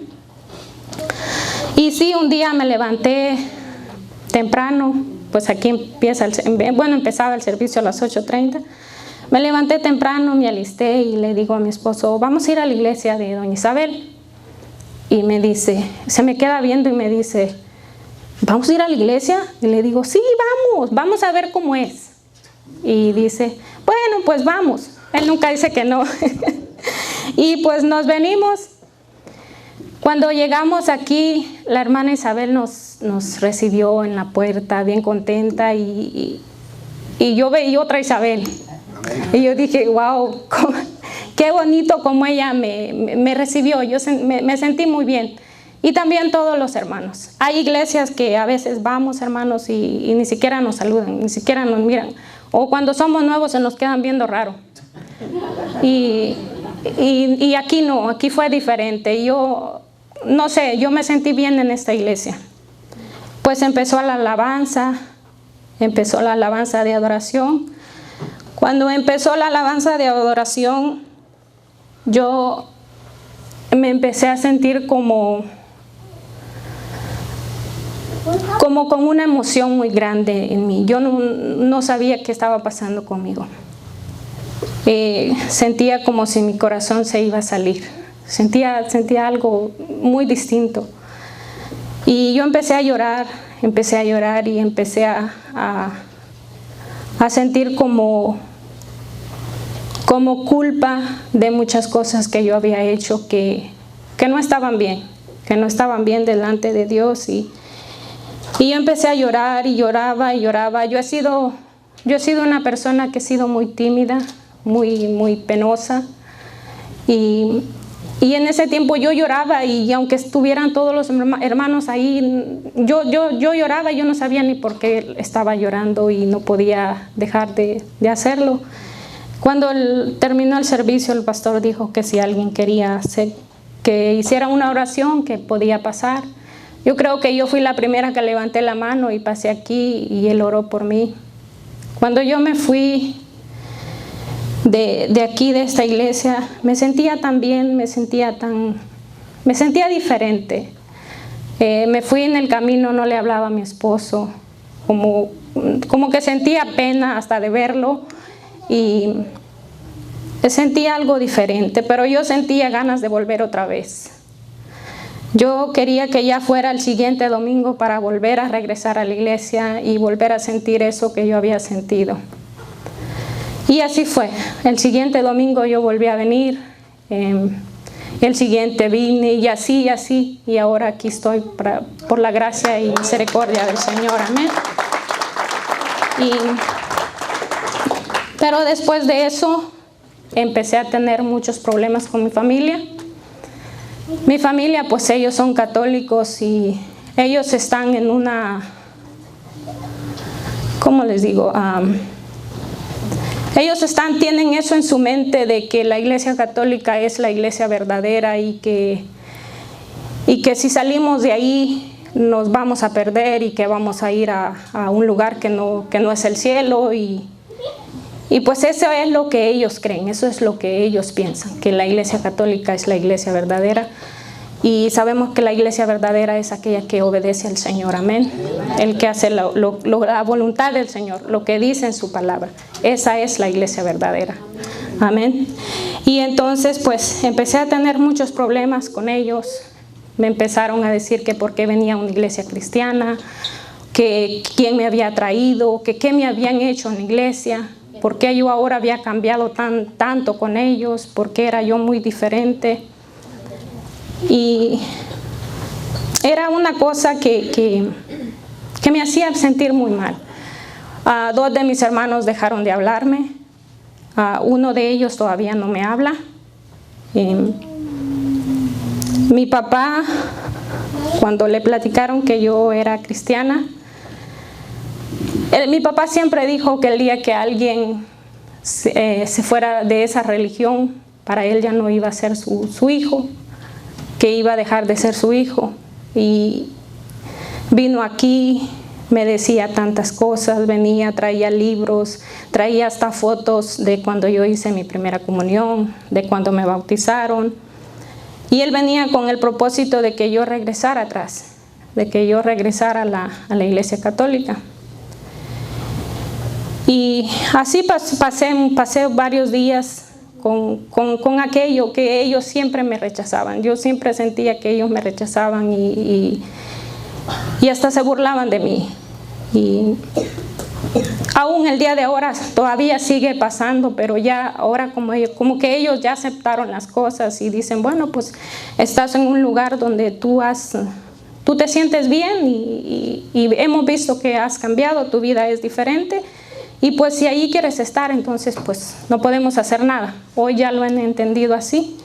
Y sí, un día me levanté temprano, pues aquí empezaba el servicio a las 8:30. Me levanté temprano, me alisté y le digo a mi esposo, vamos a ir a la iglesia de doña Isabel. Y me dice, se me queda viendo y me dice, ¿vamos a ir a la iglesia? Y le digo, sí, vamos a ver cómo es. Y dice, bueno, pues vamos. Él nunca dice que no. Y pues nos venimos. Cuando llegamos aquí, la hermana Isabel nos recibió en la puerta, bien contenta, y yo veía otra Isabel. Y yo dije, wow, qué bonito como ella me recibió. Yo me sentí muy bien. Y también todos los hermanos. Hay iglesias que a veces vamos, hermanos, y ni siquiera nos saludan, ni siquiera nos miran. O cuando somos nuevos se nos quedan viendo raro. Y aquí no, aquí fue diferente. Yo no sé, yo me sentí bien en esta iglesia. Pues empezó la alabanza de adoración. Cuando empezó la alabanza de adoración, yo me empecé a sentir como con una emoción muy grande en mí. Yo no sabía qué estaba pasando conmigo. Sentía como si mi corazón se iba a salir. Sentía algo muy distinto. Y yo empecé a llorar y empecé a sentir como culpa de muchas cosas que yo había hecho que no estaban bien delante de Dios. Y yo empecé a llorar y lloraba y lloraba. Yo he sido una persona que he sido muy tímida, muy penosa. Y en ese tiempo yo lloraba y aunque estuvieran todos los hermanos ahí, yo lloraba y yo no sabía ni por qué estaba llorando y no podía dejar de hacerlo. Cuando terminó el servicio, el pastor dijo que si alguien quería que hiciera una oración, que podía pasar. Yo creo que yo fui la primera que levanté la mano y pasé aquí y él oró por mí. Cuando yo me fui de aquí, de esta iglesia, me sentía tan bien, me sentía diferente. Me fui en el camino, no le hablaba a mi esposo, como que sentía pena hasta de verlo y sentía algo diferente, pero yo sentía ganas de volver otra vez. Yo quería que ya fuera el siguiente domingo para volver a regresar a la iglesia y volver a sentir eso que yo había sentido. Y así fue. El siguiente domingo yo volví a venir. El siguiente vine y así. Y ahora aquí estoy por la gracia y misericordia del Señor. Amén. Pero después de eso empecé a tener muchos problemas con mi familia. Mi familia, pues ellos son católicos y ellos están en una, ¿cómo les digo? Ellos tienen eso en su mente de que la iglesia católica es la iglesia verdadera y que si salimos de ahí nos vamos a perder y que vamos a ir a un lugar que no es el cielo y pues eso es lo que ellos creen, eso es lo que ellos piensan, que la iglesia católica es la iglesia verdadera. Y sabemos que la iglesia verdadera es aquella que obedece al Señor, amén. El que hace la voluntad del Señor, lo que dice en su palabra. Esa es la iglesia verdadera, amén. Y entonces pues empecé a tener muchos problemas con ellos. Me empezaron a decir que por qué venía a una iglesia cristiana, que quién me había traído, que qué me habían hecho en la iglesia, por qué yo ahora había cambiado tanto con ellos, por qué era yo muy diferente. Y era una cosa que me hacía sentir muy mal. Dos de mis hermanos dejaron de hablarme. Uno de ellos todavía no me habla. Mi papá, cuando le platicaron que yo era cristiana, mi papá siempre dijo que el día que alguien se fuera de esa religión, para él ya no iba a ser su hijo, que iba a dejar de ser su hijo. Y vino aquí, me decía tantas cosas, venía, traía libros, traía hasta fotos de cuando yo hice mi primera comunión, de cuando me bautizaron. Y él venía con el propósito de que yo regresara atrás, de que yo regresara a la iglesia católica. Y así pasé varios días con aquello que ellos siempre me rechazaban. Yo siempre sentía que ellos me rechazaban y hasta se burlaban de mí. Y aún el día de ahora todavía sigue pasando, pero ya ahora como que ellos ya aceptaron las cosas y dicen, bueno, pues estás en un lugar donde tú te sientes bien y hemos visto que has cambiado, tu vida es diferente. Y pues si ahí quieres estar, entonces pues no podemos hacer nada. Hoy ya lo han entendido así,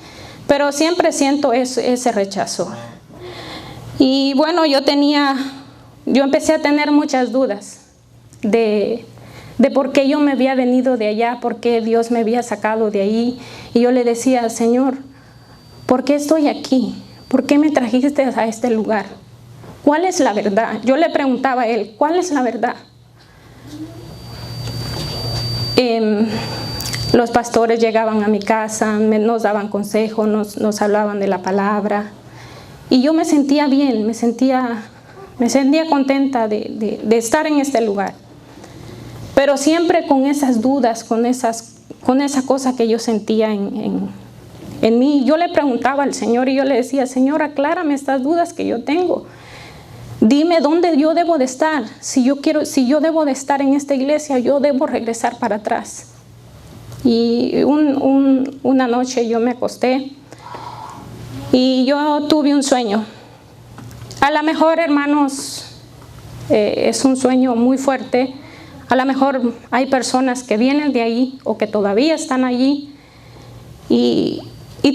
pero siempre siento ese rechazo. Y bueno, yo empecé a tener muchas dudas de por qué yo me había venido de allá, por qué Dios me había sacado de ahí. Y yo le decía, Señor, ¿por qué estoy aquí? ¿Por qué me trajiste a este lugar? ¿Cuál es la verdad? Yo le preguntaba a él, ¿cuál es la verdad? Los pastores llegaban a mi casa, nos daban consejos, nos hablaban de la palabra. Y yo me sentía bien, me sentía contenta de estar en este lugar. Pero siempre con esas dudas, con esa cosa que yo sentía en mí. Yo le preguntaba al Señor y yo le decía, Señor, aclárame estas dudas que yo tengo. Dime dónde yo debo de estar. Si yo debo de estar en esta iglesia, yo debo regresar para atrás. Y una noche yo me acosté y yo tuve un sueño. A lo mejor, hermanos, es un sueño muy fuerte. A lo mejor hay personas que vienen de ahí o que todavía están allí y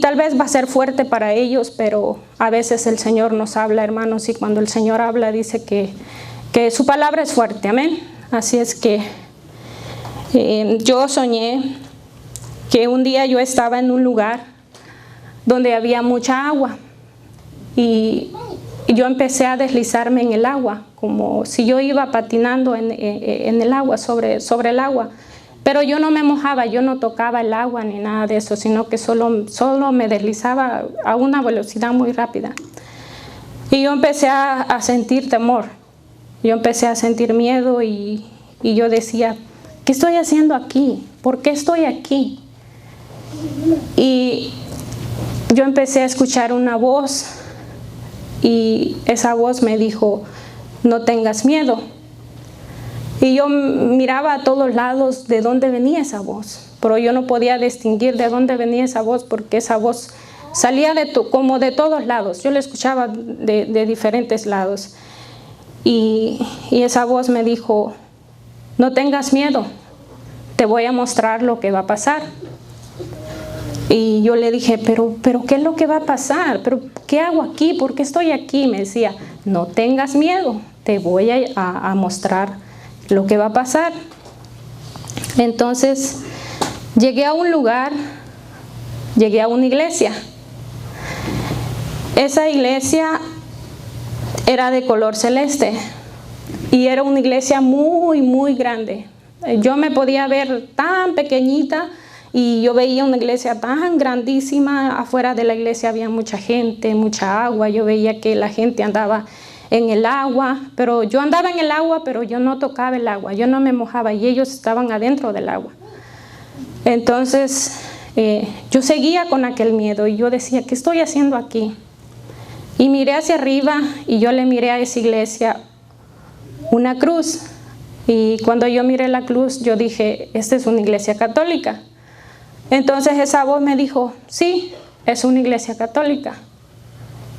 tal vez va a ser fuerte para ellos, pero a veces el Señor nos habla, hermanos, y cuando el Señor habla dice que su palabra es fuerte, amén. Así es que yo soñé que un día yo estaba en un lugar donde había mucha agua y yo empecé a deslizarme en el agua, como si yo iba patinando en el agua, sobre el agua. Pero yo no me mojaba, yo no tocaba el agua ni nada de eso, sino que solo me deslizaba a una velocidad muy rápida. Y yo empecé a sentir temor, yo empecé a sentir miedo y yo decía, ¿qué estoy haciendo aquí? ¿Por qué estoy aquí? Y yo empecé a escuchar una voz y esa voz me dijo, no tengas miedo. Y yo miraba a todos lados de dónde venía esa voz, pero yo no podía distinguir de dónde venía esa voz, porque esa voz salía como de todos lados. Yo la escuchaba de diferentes lados. Y esa voz me dijo, no tengas miedo, te voy a mostrar lo que va a pasar. Y yo le dije, pero ¿qué es lo que va a pasar? ¿Pero qué hago aquí? ¿Por qué estoy aquí? Me decía, no tengas miedo, te voy a mostrar lo que va a pasar. Entonces llegué a un lugar, llegué a una iglesia. Esa iglesia era de color celeste y era una iglesia muy, muy grande. Yo me podía ver tan pequeñita y yo veía una iglesia tan grandísima. Afuera de la iglesia había mucha gente, mucha agua. Yo veía que la gente andaba en el agua, pero yo andaba en el agua, pero yo no tocaba el agua, yo no me mojaba y ellos estaban adentro del agua. Entonces yo seguía con aquel miedo y yo decía, ¿qué estoy haciendo aquí? Y miré hacia arriba y yo le miré a esa iglesia una cruz. Y cuando yo miré la cruz, yo dije, esta es una iglesia católica. Entonces esa voz me dijo, sí, es una iglesia católica.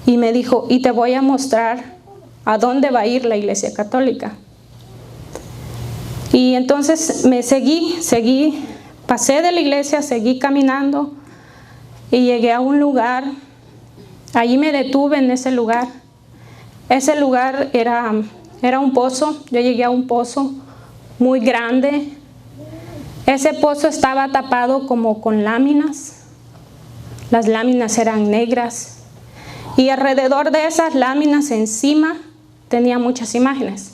Y me dijo, y te voy a mostrar a dónde va a ir la iglesia católica. Y entonces me seguí, pasé de la iglesia, seguí caminando y llegué a un lugar. Allí me detuve en ese lugar. Ese lugar era un pozo. Yo llegué a un pozo muy grande. Ese pozo estaba tapado como con láminas. Las láminas eran negras. Y alrededor de esas láminas encima tenía muchas imágenes.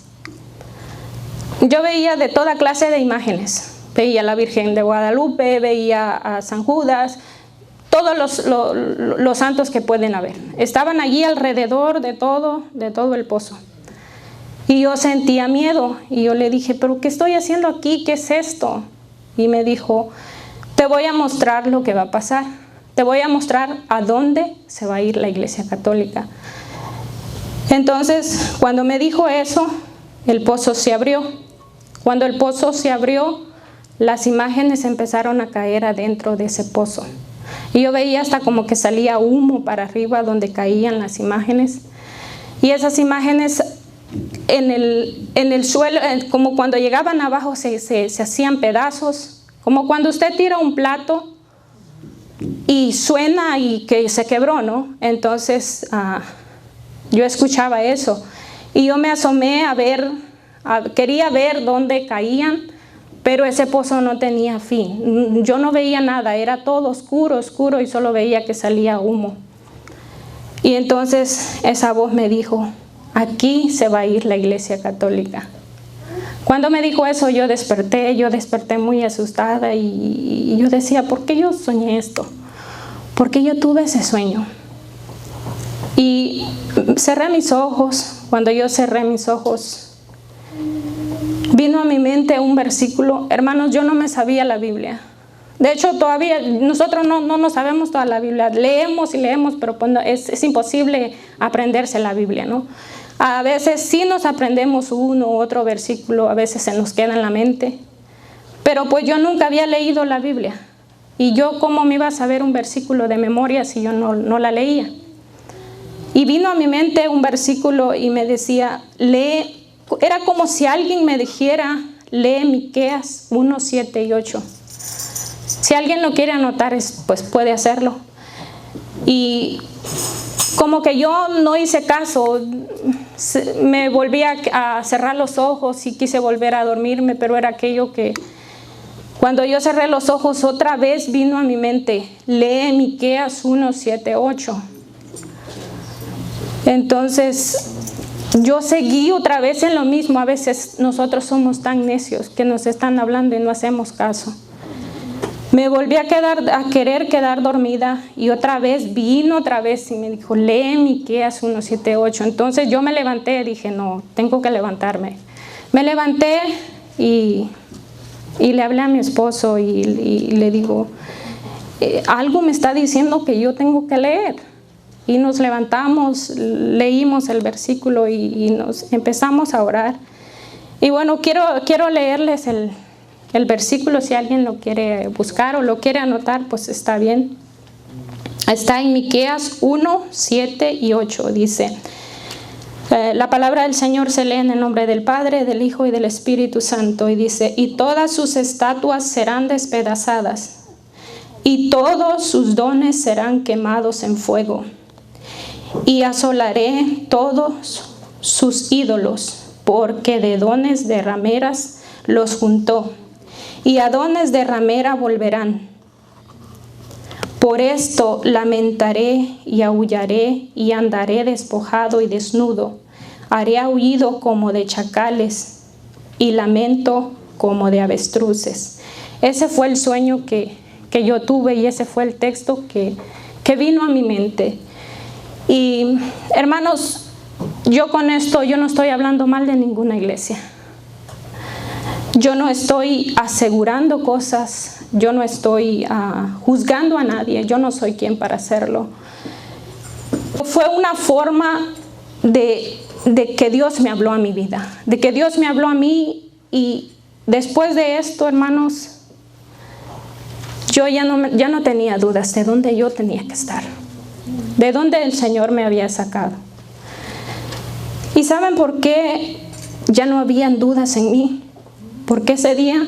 Yo veía de toda clase de imágenes. Veía a la Virgen de Guadalupe, veía a San Judas, todos los santos que pueden haber. Estaban allí alrededor de todo el pozo. Y yo sentía miedo y yo le dije, ¿pero qué estoy haciendo aquí? ¿Qué es esto? Y me dijo, te voy a mostrar lo que va a pasar. Te voy a mostrar a dónde se va a ir la iglesia católica. Entonces, cuando me dijo eso, el pozo se abrió. Cuando el pozo se abrió, las imágenes empezaron a caer adentro de ese pozo. Y yo veía hasta como que salía humo para arriba donde caían las imágenes. Y esas imágenes en el suelo, como cuando llegaban abajo, se hacían pedazos. Como cuando usted tira un plato y suena y que se quebró, ¿no? Entonces yo escuchaba eso. Y yo me asomé a ver, quería ver dónde caían, pero ese pozo no tenía fin. Yo no veía nada, era todo oscuro, oscuro y solo veía que salía humo. Y entonces esa voz me dijo, aquí se va a ir la iglesia católica. Cuando me dijo eso yo desperté muy asustada y yo decía, ¿por qué yo soñé esto? ¿Por qué yo tuve ese sueño? Y cerré mis ojos. Cuando yo cerré mis ojos, vino a mi mente un versículo. Hermanos, yo no me sabía la Biblia. De hecho, todavía nosotros no sabemos toda la Biblia. Leemos y leemos, pero es imposible aprenderse la Biblia, ¿no? A veces sí nos aprendemos uno u otro versículo, a veces se nos queda en la mente. Pero pues yo nunca había leído la Biblia. Y yo, ¿cómo me iba a saber un versículo de memoria si yo no la leía? Y vino a mi mente un versículo y me decía, lee. Era como si alguien me dijera, lee Miqueas 1, 7 y 8. Si alguien lo quiere anotar, pues puede hacerlo. Y como que yo no hice caso, me volví a cerrar los ojos y quise volver a dormirme, pero era aquello que cuando yo cerré los ojos otra vez vino a mi mente, lee Miqueas 1, 7, 8. Entonces yo seguí otra vez en lo mismo. A veces nosotros somos tan necios que nos están hablando y no hacemos caso. Me volví a querer quedar dormida y otra vez vino y me dijo, lee Miqueas 1, 7, 8. Entonces yo me levanté, dije, no, tengo que levantarme. Me levanté y le hablé a mi esposo y le digo, algo me está diciendo que yo tengo que leer. y nos levantamos, leímos el versículo y nos empezamos a orar. Y bueno, quiero leerles el versículo, si alguien lo quiere buscar o lo quiere anotar, pues está bien. Está en Miqueas 1, 7 y 8, dice: la palabra del Señor se lee en el nombre del Padre, del Hijo y del Espíritu Santo, y dice: y todas sus estatuas serán despedazadas, y todos sus dones serán quemados en fuego, y asolaré todos sus ídolos, porque de dones de rameras los juntó, y a dones de ramera volverán. Por esto lamentaré y aullaré y andaré despojado y desnudo. Haré aullido como de chacales y lamento como de avestruces. Ese fue el sueño que yo tuve y ese fue el texto que vino a mi mente. Y hermanos, yo con esto, yo no estoy hablando mal de ninguna iglesia. Yo no estoy asegurando cosas, yo no estoy juzgando a nadie, yo no soy quien para hacerlo. Fue una forma de que Dios me habló a mi vida, de que Dios me habló a mí, y después de esto, hermanos, yo ya no tenía dudas de dónde yo tenía que estar, de dónde el Señor me había sacado. ¿Y saben por qué ya no habían dudas en mí? Porque ese día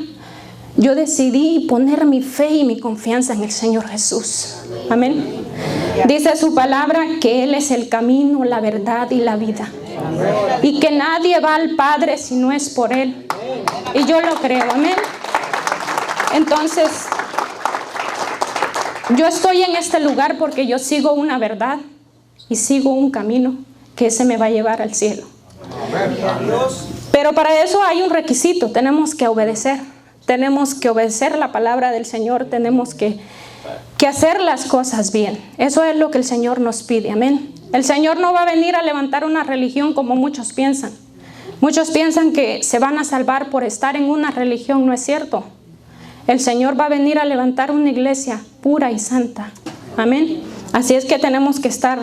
yo decidí poner mi fe y mi confianza en el Señor Jesús. Amén. Dice su palabra que Él es el camino, la verdad y la vida. Y que nadie va al Padre si no es por Él. Y yo lo creo. Amén. Entonces, yo estoy en este lugar porque yo sigo una verdad y sigo un camino que ese me va a llevar al cielo. Pero para eso hay un requisito, tenemos que obedecer la palabra del Señor, tenemos que hacer las cosas bien. Eso es lo que el Señor nos pide, amén. El Señor no va a venir a levantar una religión como muchos piensan. Muchos piensan que se van a salvar por estar en una religión, no es cierto. El Señor va a venir a levantar una iglesia pura y santa, amén. Así es que tenemos que estar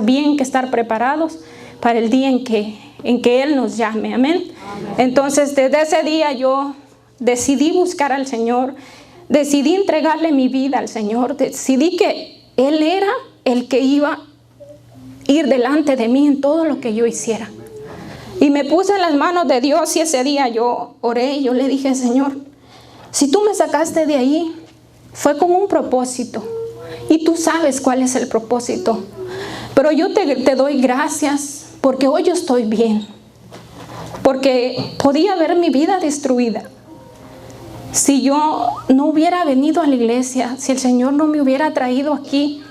bien, que estar preparados para el día en que Él nos llame, amén. Entonces, desde ese día yo decidí buscar al Señor, decidí entregarle mi vida al Señor, decidí que Él era el que iba a ir delante de mí en todo lo que yo hiciera. Y me puse en las manos de Dios, y ese día yo oré y yo le dije: Señor, si tú me sacaste de ahí, fue con un propósito, y tú sabes cuál es el propósito. Pero yo te doy gracias porque hoy yo estoy bien, porque podía ver mi vida destruida. Si yo no hubiera venido a la iglesia, si el Señor no me hubiera traído aquí,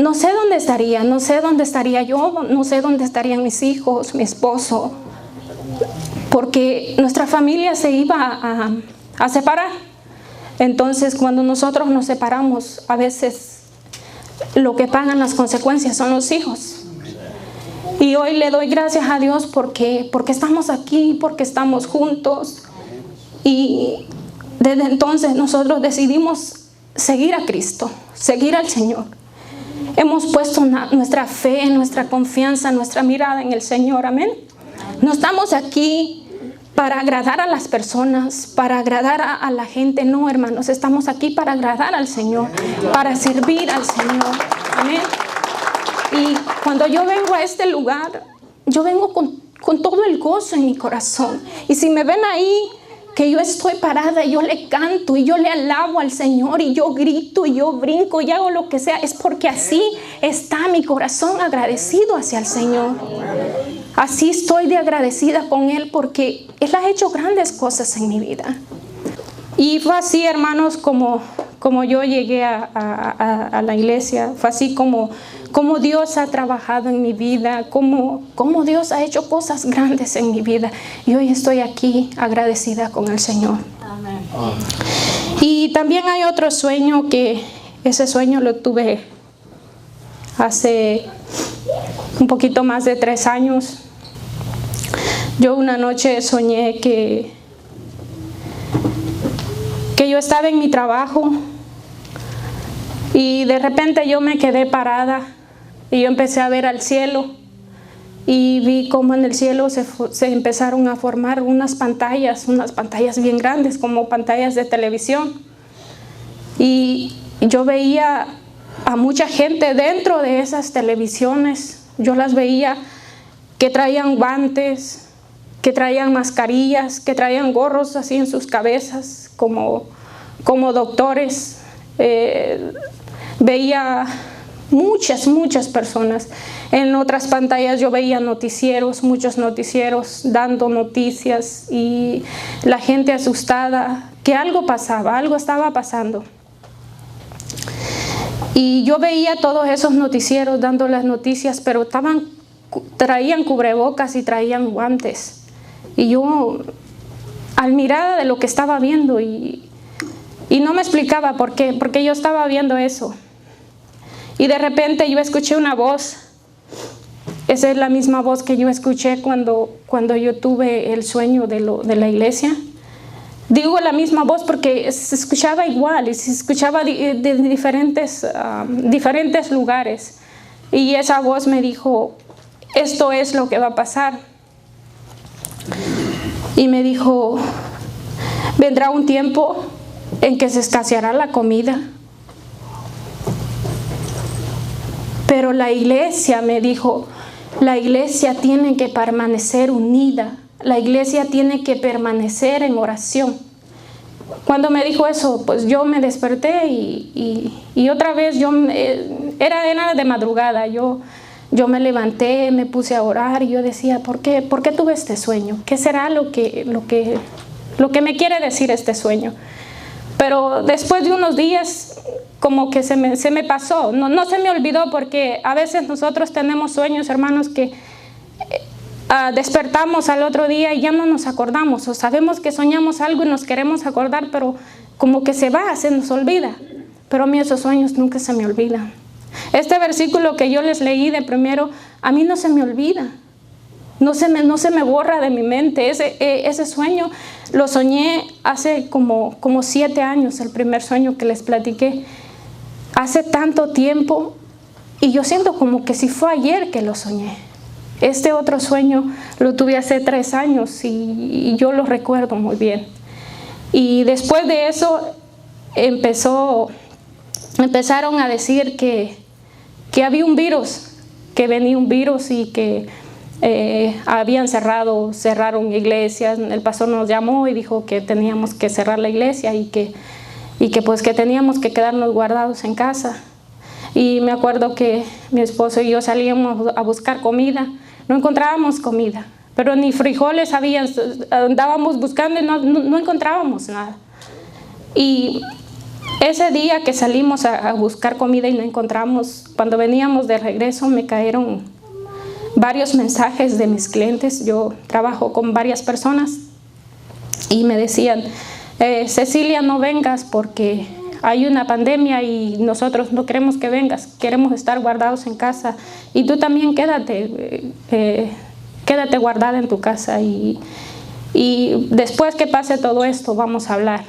no sé dónde estaría, no sé dónde estaría yo, no sé dónde estarían mis hijos, mi esposo, porque nuestra familia se iba a separar. Entonces, cuando nosotros nos separamos, a veces lo que pagan las consecuencias son los hijos. Y hoy le doy gracias a Dios porque estamos aquí, porque estamos juntos. Y desde entonces nosotros decidimos seguir a Cristo, seguir al Señor. Hemos puesto nuestra fe, nuestra confianza, nuestra mirada en el Señor, amén. No estamos aquí para agradar a las personas, para agradar a la gente, no, hermanos. Estamos aquí para agradar al Señor, para servir al Señor, amén. Y cuando yo vengo a este lugar, yo vengo con todo el gozo en mi corazón. Y si me ven ahí, que yo estoy parada y yo le canto y yo le alabo al Señor y yo grito y yo brinco y hago lo que sea, es porque así está mi corazón agradecido hacia el Señor. Así estoy de agradecida con Él porque Él ha hecho grandes cosas en mi vida. Y fue así, hermanos, como yo llegué a la iglesia. Fue así como Dios ha trabajado en mi vida, como Dios ha hecho cosas grandes en mi vida. Y hoy estoy aquí agradecida con el Señor. Amén. Y también hay otro sueño, que ese sueño lo tuve hace un poquito más de 3 años. Yo una noche soñé que yo estaba en mi trabajo Y de repente yo me quedé parada y yo empecé a ver al cielo y vi cómo en el cielo se empezaron a formar unas pantallas bien grandes, como pantallas de televisión. Y yo veía a mucha gente dentro de esas televisiones. Yo las veía que traían guantes, que traían mascarillas, que traían gorros así en sus cabezas, como doctores. Veía muchas personas. En otras pantallas yo veía noticieros, muchos noticieros dando noticias y la gente asustada, que algo pasaba, algo estaba pasando. Y yo veía todos esos noticieros dando las noticias, pero traían cubrebocas y traían guantes. Y yo, al mirar de lo que estaba viendo, y no me explicaba por qué, porque yo estaba viendo eso. Y de repente yo escuché una voz. Esa es la misma voz que yo escuché cuando yo tuve el sueño de la iglesia. Digo la misma voz porque se escuchaba igual y se escuchaba de diferentes lugares. Y esa voz me dijo, esto es lo que va a pasar. Y me dijo, vendrá un tiempo en que se escaseará la comida. Pero la iglesia, me dijo, la iglesia tiene que permanecer unida. La iglesia tiene que permanecer en oración. Cuando me dijo eso, pues yo me desperté y otra vez era de madrugada. Yo me levanté, me puse a orar y yo decía, ¿por qué tuve este sueño? ¿Qué será lo que me quiere decir este sueño? Pero después de unos días, como que se me pasó. No se me olvidó, porque a veces nosotros tenemos sueños, hermanos, que despertamos al otro día y ya no nos acordamos, o sabemos que soñamos algo y nos queremos acordar, pero como que se nos olvida. Pero a mí esos sueños nunca se me olvidan. Este versículo que yo les leí de primero, a mí no se me olvida. No se me borra de mi mente. Ese sueño lo soñé hace como 7 años, el primer sueño que les platiqué. Hace tanto tiempo y yo siento como que si fue ayer que lo soñé. Este otro sueño lo tuve hace 3 años y yo lo recuerdo muy bien. Y después de eso empezaron a decir que había un virus, que venía un virus y que cerraron iglesias. El pastor nos llamó y dijo que teníamos que cerrar la iglesia y que teníamos que quedarnos guardados en casa. Y me acuerdo que mi esposo y yo salíamos a buscar comida. No encontrábamos comida, pero ni frijoles había. Andábamos buscando y no encontrábamos nada. Y ese día que salimos a buscar comida y no encontramos, cuando veníamos de regreso me cayeron varios mensajes de mis clientes. Yo trabajo con varias personas y me decían, Cecilia, no vengas porque hay una pandemia y nosotros no queremos que vengas, queremos estar guardados en casa, y tú también quédate guardada en tu casa y después que pase todo esto vamos a hablar.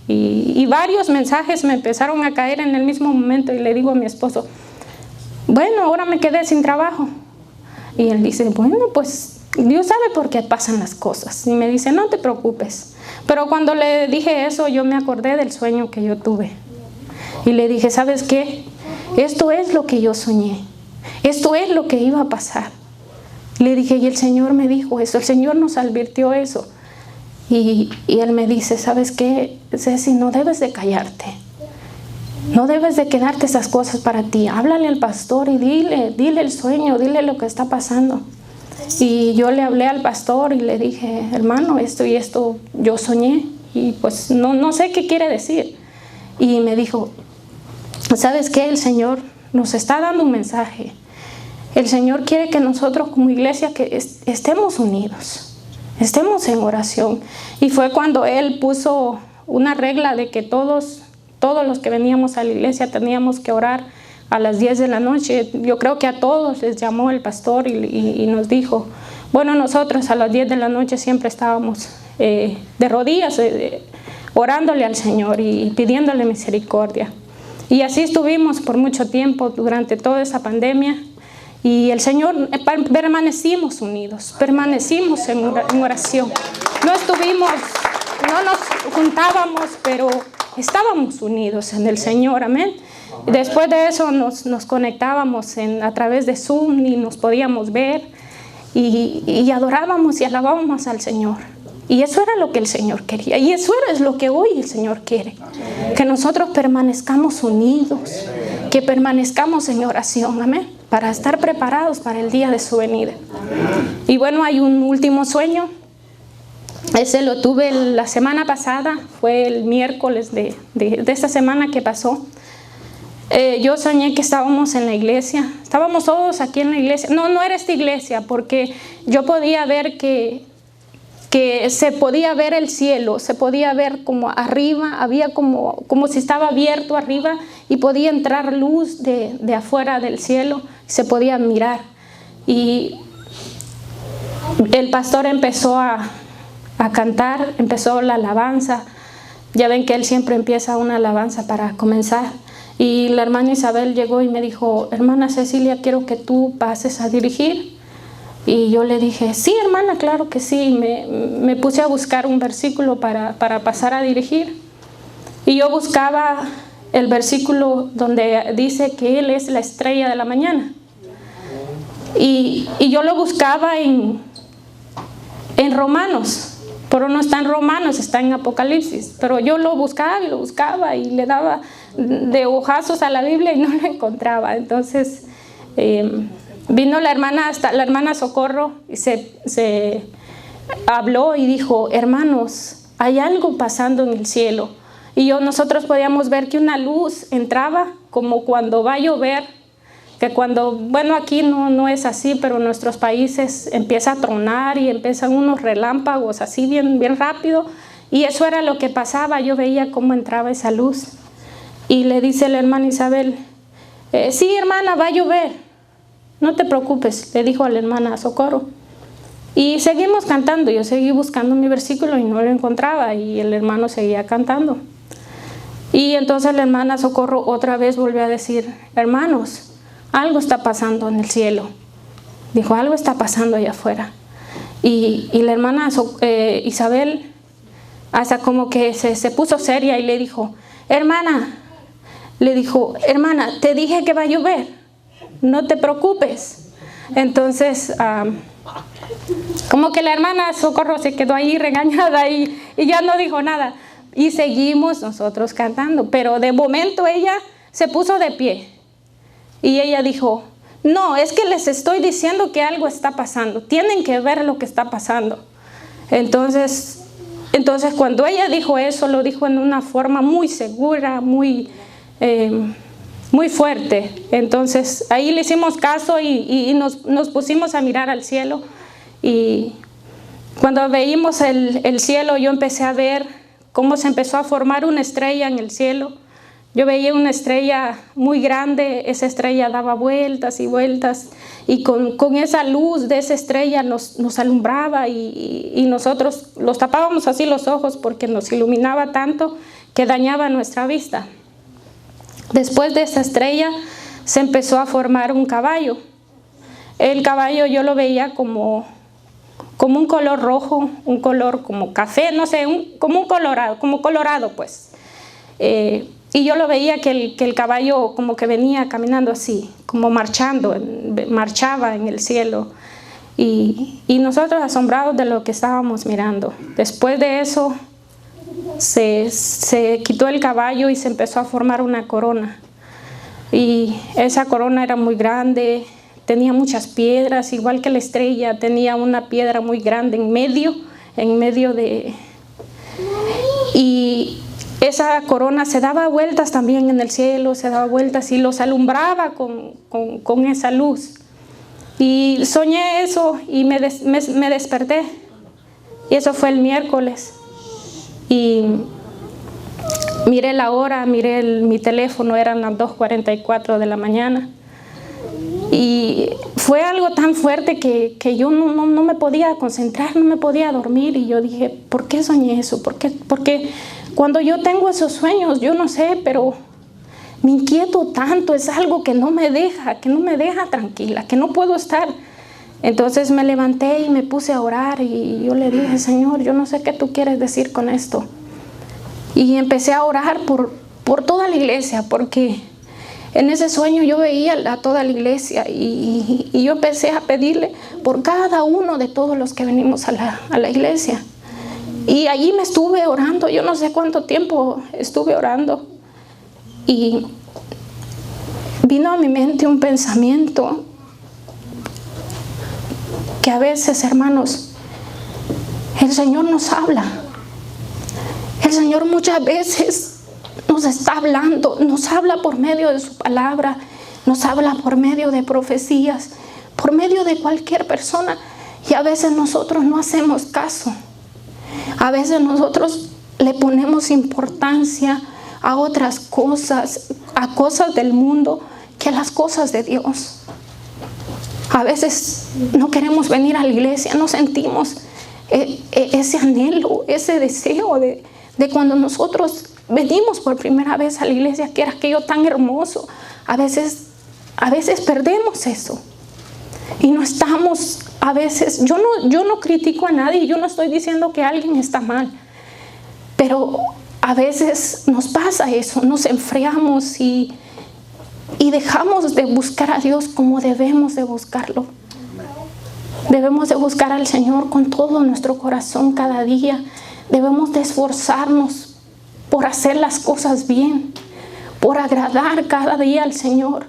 Y varios mensajes me empezaron a caer en el mismo momento y le digo a mi esposo, bueno, ahora me quedé sin trabajo. Y él dice, bueno, pues Dios sabe por qué pasan las cosas. Y me dice, no te preocupes. Pero cuando le dije eso, yo me acordé del sueño que yo tuve. Y le dije, ¿sabes qué? Esto es lo que yo soñé. Esto es lo que iba a pasar. Le dije, y el Señor me dijo eso. El Señor nos advirtió eso. Y él me dice, ¿sabes qué, Ceci? No debes de callarte. No debes de quedarte esas cosas para ti. Háblale al pastor y dile el sueño, dile lo que está pasando. Y yo le hablé al pastor y le dije, hermano, esto y esto yo soñé y pues no sé qué quiere decir. Y me dijo, ¿sabes qué? El Señor nos está dando un mensaje. El Señor quiere que nosotros como iglesia que estemos unidos, estemos en oración. Y fue cuando Él puso una regla de que todos los que veníamos a la iglesia teníamos que orar a las 10 de la noche. Yo creo que a todos les llamó el pastor y nos dijo, bueno, nosotros a las 10 de la noche siempre estábamos de rodillas orándole al Señor y pidiéndole misericordia. Y así estuvimos por mucho tiempo durante toda esa pandemia. Y el Señor, permanecimos unidos, permanecimos en oración. No nos juntábamos, pero estábamos unidos en el Señor, amén. Y después de eso nos conectábamos a través de Zoom y nos podíamos ver y adorábamos y alabábamos al Señor. Y eso era lo que el Señor quería. Y eso es lo que hoy el Señor quiere. Que nosotros permanezcamos unidos, que permanezcamos en oración, amén, para estar preparados para el día de su venida. Y bueno, hay un último sueño. Ese lo tuve la semana pasada, fue el miércoles de esta semana que pasó. Yo soñé que estábamos en la iglesia, estábamos todos aquí en la iglesia. No era esta iglesia, porque yo podía ver que se podía ver el cielo, se podía ver como arriba, había como si estaba abierto arriba y podía entrar luz de afuera del cielo, se podía mirar. Y el pastor empezó a cantar, empezó la alabanza. Ya ven que él siempre empieza una alabanza para comenzar. Y la hermana Isabel llegó y me dijo: hermana Cecilia, quiero que tú pases a dirigir. Y yo le dije: sí, hermana, claro que sí. Me puse a buscar un versículo para pasar a dirigir. Y yo buscaba el versículo donde dice que Él es la estrella de la mañana. Y yo lo buscaba en Romanos, pero no está en Romanos, está en Apocalipsis. Pero yo lo buscaba y le daba de ojazos a la Biblia y no lo encontraba. Entonces vino la hermana Socorro y se habló y dijo: hermanos, hay algo pasando en el cielo. Y nosotros podíamos ver que una luz entraba como cuando va a llover, que cuando, bueno, aquí no es así, pero en nuestros países empieza a tronar y empiezan unos relámpagos así bien rápido. Y eso era lo que pasaba, yo veía cómo entraba esa luz. Y le dice la hermana Isabel: sí, hermana, va a llover, no te preocupes, le dijo a la hermana Socorro. Y seguimos cantando, yo seguí buscando mi versículo y no lo encontraba, y el hermano seguía cantando. Y entonces la hermana Socorro otra vez volvió a decir: hermanos, algo está pasando en el cielo. Dijo: algo está pasando allá afuera. Y la hermana Isabel hasta como que se puso seria y le dijo: hermana, te dije que va a llover, no te preocupes. Entonces como que la hermana Socorro se quedó ahí regañada y ya no dijo nada. Y seguimos nosotros cantando, pero de momento ella se puso de pie y ella dijo: no, es que les estoy diciendo que algo está pasando, tienen que ver lo que está pasando. Entonces cuando ella dijo eso, lo dijo en una forma muy segura, muy fuerte. Entonces ahí le hicimos caso y nos pusimos a mirar al cielo. Y cuando veíamos el cielo, yo empecé a ver cómo se empezó a formar una estrella en el cielo. Yo veía una estrella muy grande, esa estrella daba vueltas y vueltas, y con esa luz de esa estrella nos alumbraba, y nosotros los tapábamos así los ojos porque nos iluminaba tanto que dañaba nuestra vista. Después de esa estrella se empezó a formar un caballo. El caballo yo lo veía como un color rojo, un color como café, no sé, como colorado pues. Y yo lo veía que el caballo como que venía caminando así, como marchaba en el cielo. Y nosotros asombrados de lo que estábamos mirando. Después de eso se quitó el caballo y se empezó a formar una corona. Y esa corona era muy grande, tenía muchas piedras, igual que la estrella, tenía una piedra muy grande en medio de... Y esa corona se daba vueltas también en el cielo, se daba vueltas y los alumbraba con esa luz. Y soñé eso y me desperté. Y eso fue el miércoles. Y miré la hora, mi teléfono, eran las 2:44 de la mañana. Y fue algo tan fuerte que yo no me podía concentrar, no me podía dormir. Y yo dije: ¿por qué soñé eso? Porque cuando yo tengo esos sueños, yo no sé, pero me inquieto tanto, es algo que no me deja tranquila, que no puedo estar. Entonces me levanté y me puse a orar y yo le dije, Señor, yo no sé qué tú quieres decir con esto. Y empecé a orar por toda la iglesia, porque en ese sueño yo veía a toda la iglesia y yo empecé a pedirle por cada uno de todos los que venimos a la iglesia. Y allí me estuve orando, yo no sé cuánto tiempo estuve orando. Y vino a mi mente un pensamiento que a veces, hermanos, el Señor nos habla. El Señor muchas veces nos está hablando, nos habla por medio de su palabra, nos habla por medio de profecías, por medio de cualquier persona. Y a veces nosotros no hacemos caso. A veces nosotros le ponemos importancia a otras cosas, a cosas del mundo, que a las cosas de Dios. A veces no queremos venir a la iglesia, no sentimos ese anhelo, ese deseo de cuando nosotros venimos por primera vez a la iglesia, que era aquello tan hermoso. A veces perdemos eso. Y no estamos, a veces, yo no critico a nadie, yo no estoy diciendo que alguien está mal, pero a veces nos pasa eso, nos enfriamos y dejamos de buscar a Dios como debemos de buscarlo. Debemos de buscar al Señor con todo nuestro corazón cada día. Debemos de esforzarnos por hacer las cosas bien, por agradar cada día al Señor.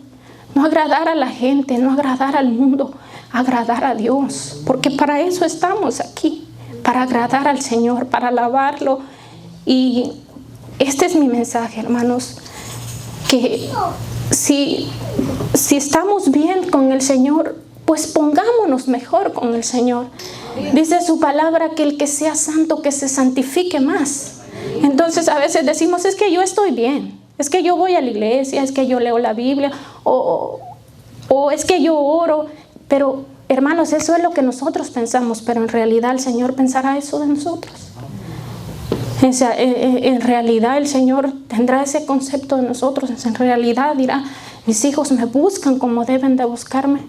No agradar a la gente, no agradar al mundo, agradar a Dios. Porque para eso estamos aquí, para agradar al Señor, para alabarlo. Y este es mi mensaje, hermanos, que si estamos bien con el Señor, pues pongámonos mejor con el Señor. Dice su palabra que el que sea santo, que se santifique más. Entonces a veces decimos, es que yo estoy bien, es que yo voy a la iglesia, es que yo leo la Biblia, o es que yo oro. Pero hermanos, eso es lo que nosotros pensamos, pero en realidad el Señor pensará eso de nosotros. O sea, en realidad el Señor tendrá ese concepto de nosotros. En realidad dirá, mis hijos me buscan como deben de buscarme.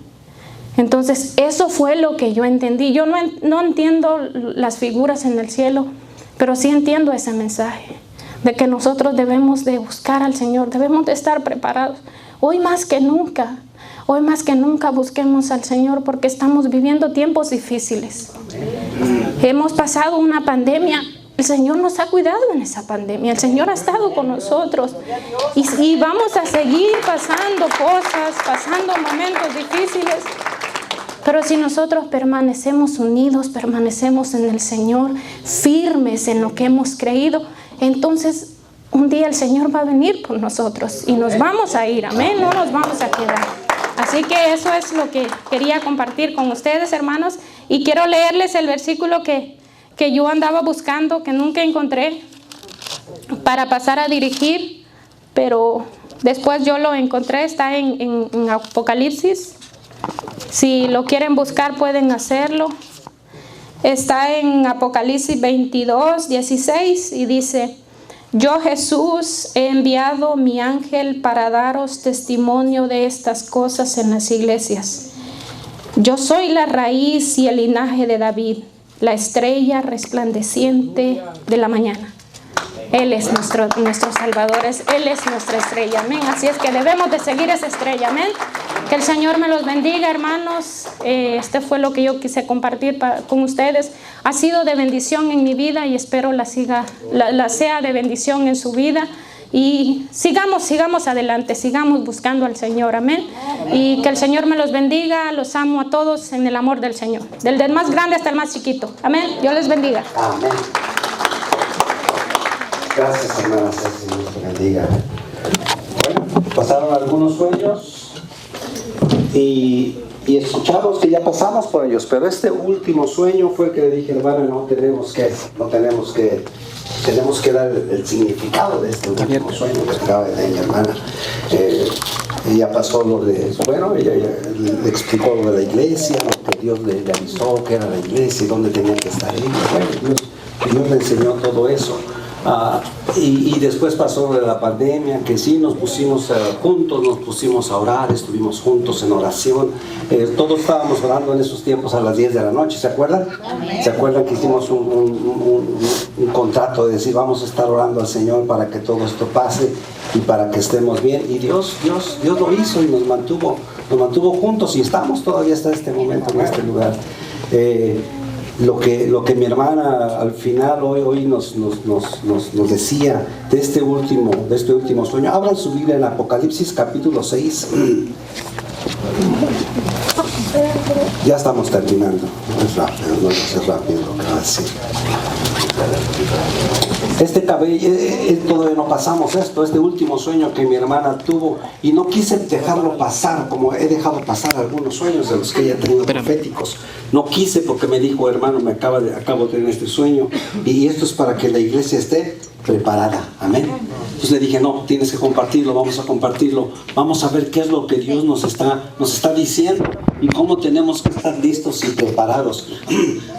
Entonces eso fue lo que yo entendí. Yo no entiendo las figuras en el cielo, pero sí entiendo ese mensaje de que nosotros debemos de buscar al Señor, debemos de estar preparados. Hoy más que nunca busquemos al Señor, porque estamos viviendo tiempos difíciles. Hemos pasado una pandemia. El Señor nos ha cuidado en esa pandemia. El Señor ha estado con nosotros. Y vamos a seguir pasando cosas, pasando momentos difíciles. Pero si nosotros permanecemos unidos, permanecemos en el Señor, firmes en lo que hemos creído, entonces un día el Señor va a venir por nosotros y nos vamos a ir. Amén, no nos vamos a quedar. Así que eso es lo que quería compartir con ustedes, hermanos. Y quiero leerles el versículo que yo andaba buscando, que nunca encontré, para pasar a dirigir, pero después yo lo encontré. Está en Apocalipsis. Si lo quieren buscar pueden hacerlo. Está en Apocalipsis 22, 16 y dice: yo, Jesús, he enviado mi ángel para daros testimonio de estas cosas en las iglesias. Yo soy la raíz y el linaje de David, la estrella resplandeciente de la mañana. Él es nuestro Salvador, Él es nuestra estrella, amén. Así es que debemos de seguir esa estrella, amén. Que el Señor me los bendiga, hermanos. Este fue lo que yo quise compartir con ustedes. Ha sido de bendición en mi vida y espero la sea de bendición en su vida. Y sigamos adelante, sigamos buscando al Señor, amén. Y que el Señor me los bendiga. Los amo a todos en el amor del Señor, del más grande hasta el más chiquito, amén. Dios les bendiga. Amén. Gracias, hermanas. El Señor te bendiga. Bueno, pasaron algunos sueños y escuchamos que ya pasamos por ellos, pero este último sueño fue el que le dije, hermana, tenemos que dar el significado de este último sueño que acaba de tener mi hermana. Ella pasó lo de, ella le explicó lo de la iglesia, lo que Dios le avisó que era la iglesia y dónde tenía que estar ella. Bueno, Dios le enseñó todo eso. Y después pasó la pandemia, que sí, nos pusimos juntos, nos pusimos a orar, estuvimos juntos en oración. Todos estábamos orando en esos tiempos a las 10 de la noche, ¿se acuerdan? ¿Se acuerdan que hicimos un contrato de decir vamos a estar orando al Señor para que todo esto pase y para que estemos bien? Y Dios lo hizo y nos mantuvo juntos y estamos todavía hasta este momento en este lugar. Lo que mi hermana al final hoy nos decía de este último sueño. Abran su Biblia en Apocalipsis capítulo 6. Ya estamos terminando. Es rápido lo que va a decir. Este cabello, todavía no pasamos este último sueño que mi hermana tuvo, y no quise dejarlo pasar, como he dejado pasar algunos sueños de los que ella ha tenido proféticos. No quise, porque me dijo, hermano, acabo de tener este sueño, y esto es para que la iglesia esté preparada. Amén. Entonces le dije, no, tienes que compartirlo, vamos a compartirlo, vamos a ver qué es lo que Dios nos está diciendo y cómo tenemos que estar listos y preparados.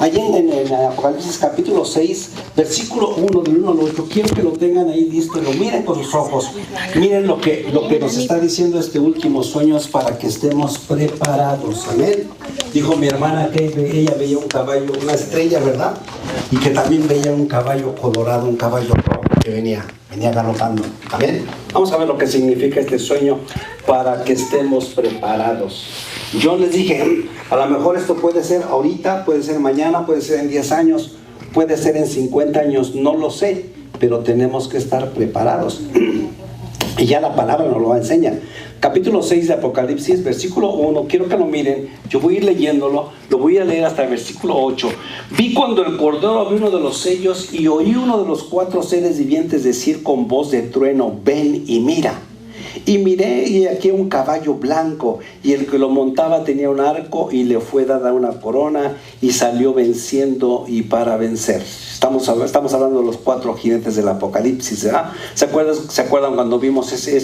Allí en Apocalipsis capítulo 6, versículo 1, del 1 al 8, quiero que lo tengan ahí listo, lo miren con sus ojos, miren lo que nos está diciendo este último sueño, es para que estemos preparados. Amén. Dijo mi hermana que ella veía un caballo, una estrella, ¿verdad? Y que también veía un caballo colorado, un caballo rojo que venía galopando. Amén. Vamos a ver lo que significa este sueño para que estemos preparados. Yo les dije, a lo mejor esto puede ser ahorita, puede ser mañana, puede ser en 10 años, puede ser en 50 años, no lo sé, pero tenemos que estar preparados. Y ya la palabra nos lo enseña. Capítulo 6 de Apocalipsis, versículo 1, quiero que lo miren, yo voy a ir leyéndolo, lo voy a leer hasta el versículo 8. Vi cuando el Cordero abrió uno de los sellos y oí uno de los 4 seres vivientes decir con voz de trueno, ven y mira. Y miré, y aquí un caballo blanco, y el que lo montaba tenía un arco, y le fue dada una corona, y salió venciendo y para vencer. Estamos hablando de los 4 jinetes del Apocalipsis, ¿verdad? ¿Se acuerdan cuando vimos ese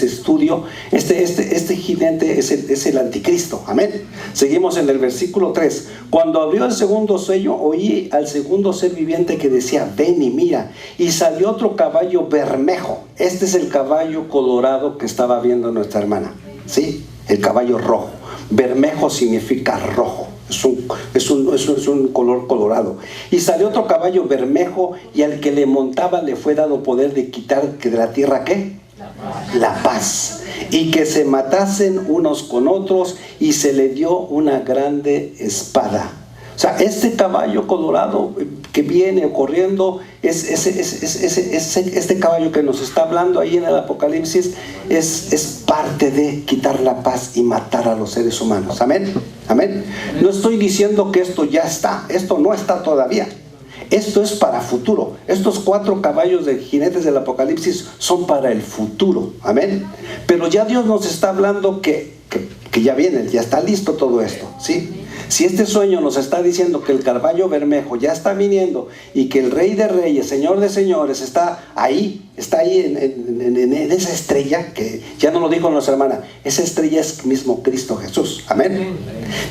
estudio? Este jinete es el anticristo. Amén. Seguimos en el versículo 3. Cuando abrió el segundo sello, oí al segundo ser viviente que decía, ven y mira. Y salió otro caballo bermejo. Este es el caballo colorado que estaba viendo nuestra hermana, ¿sí? El caballo rojo. Bermejo significa rojo. Es un color colorado. Y salió otro caballo bermejo, y al que le montaba le fue dado poder de quitar de la tierra, ¿qué? La paz. Y que se matasen unos con otros, y se le dio una grande espada. O sea, este caballo colorado que viene corriendo, este caballo que nos está hablando ahí en el Apocalipsis, es parte de quitar la paz y matar a los seres humanos. Amén. Amén. No estoy diciendo que esto ya está, esto no está todavía. Esto es para futuro. Estos 4 caballos de jinetes del Apocalipsis son para el futuro. Amén. Pero ya Dios nos está hablando que ya viene, ya está listo todo esto, ¿sí? Si este sueño nos está diciendo que el caballo bermejo ya está viniendo y que el Rey de Reyes, Señor de Señores, está ahí en esa estrella, que ya no lo dijo nuestra hermana, esa estrella es mismo Cristo Jesús. Amén.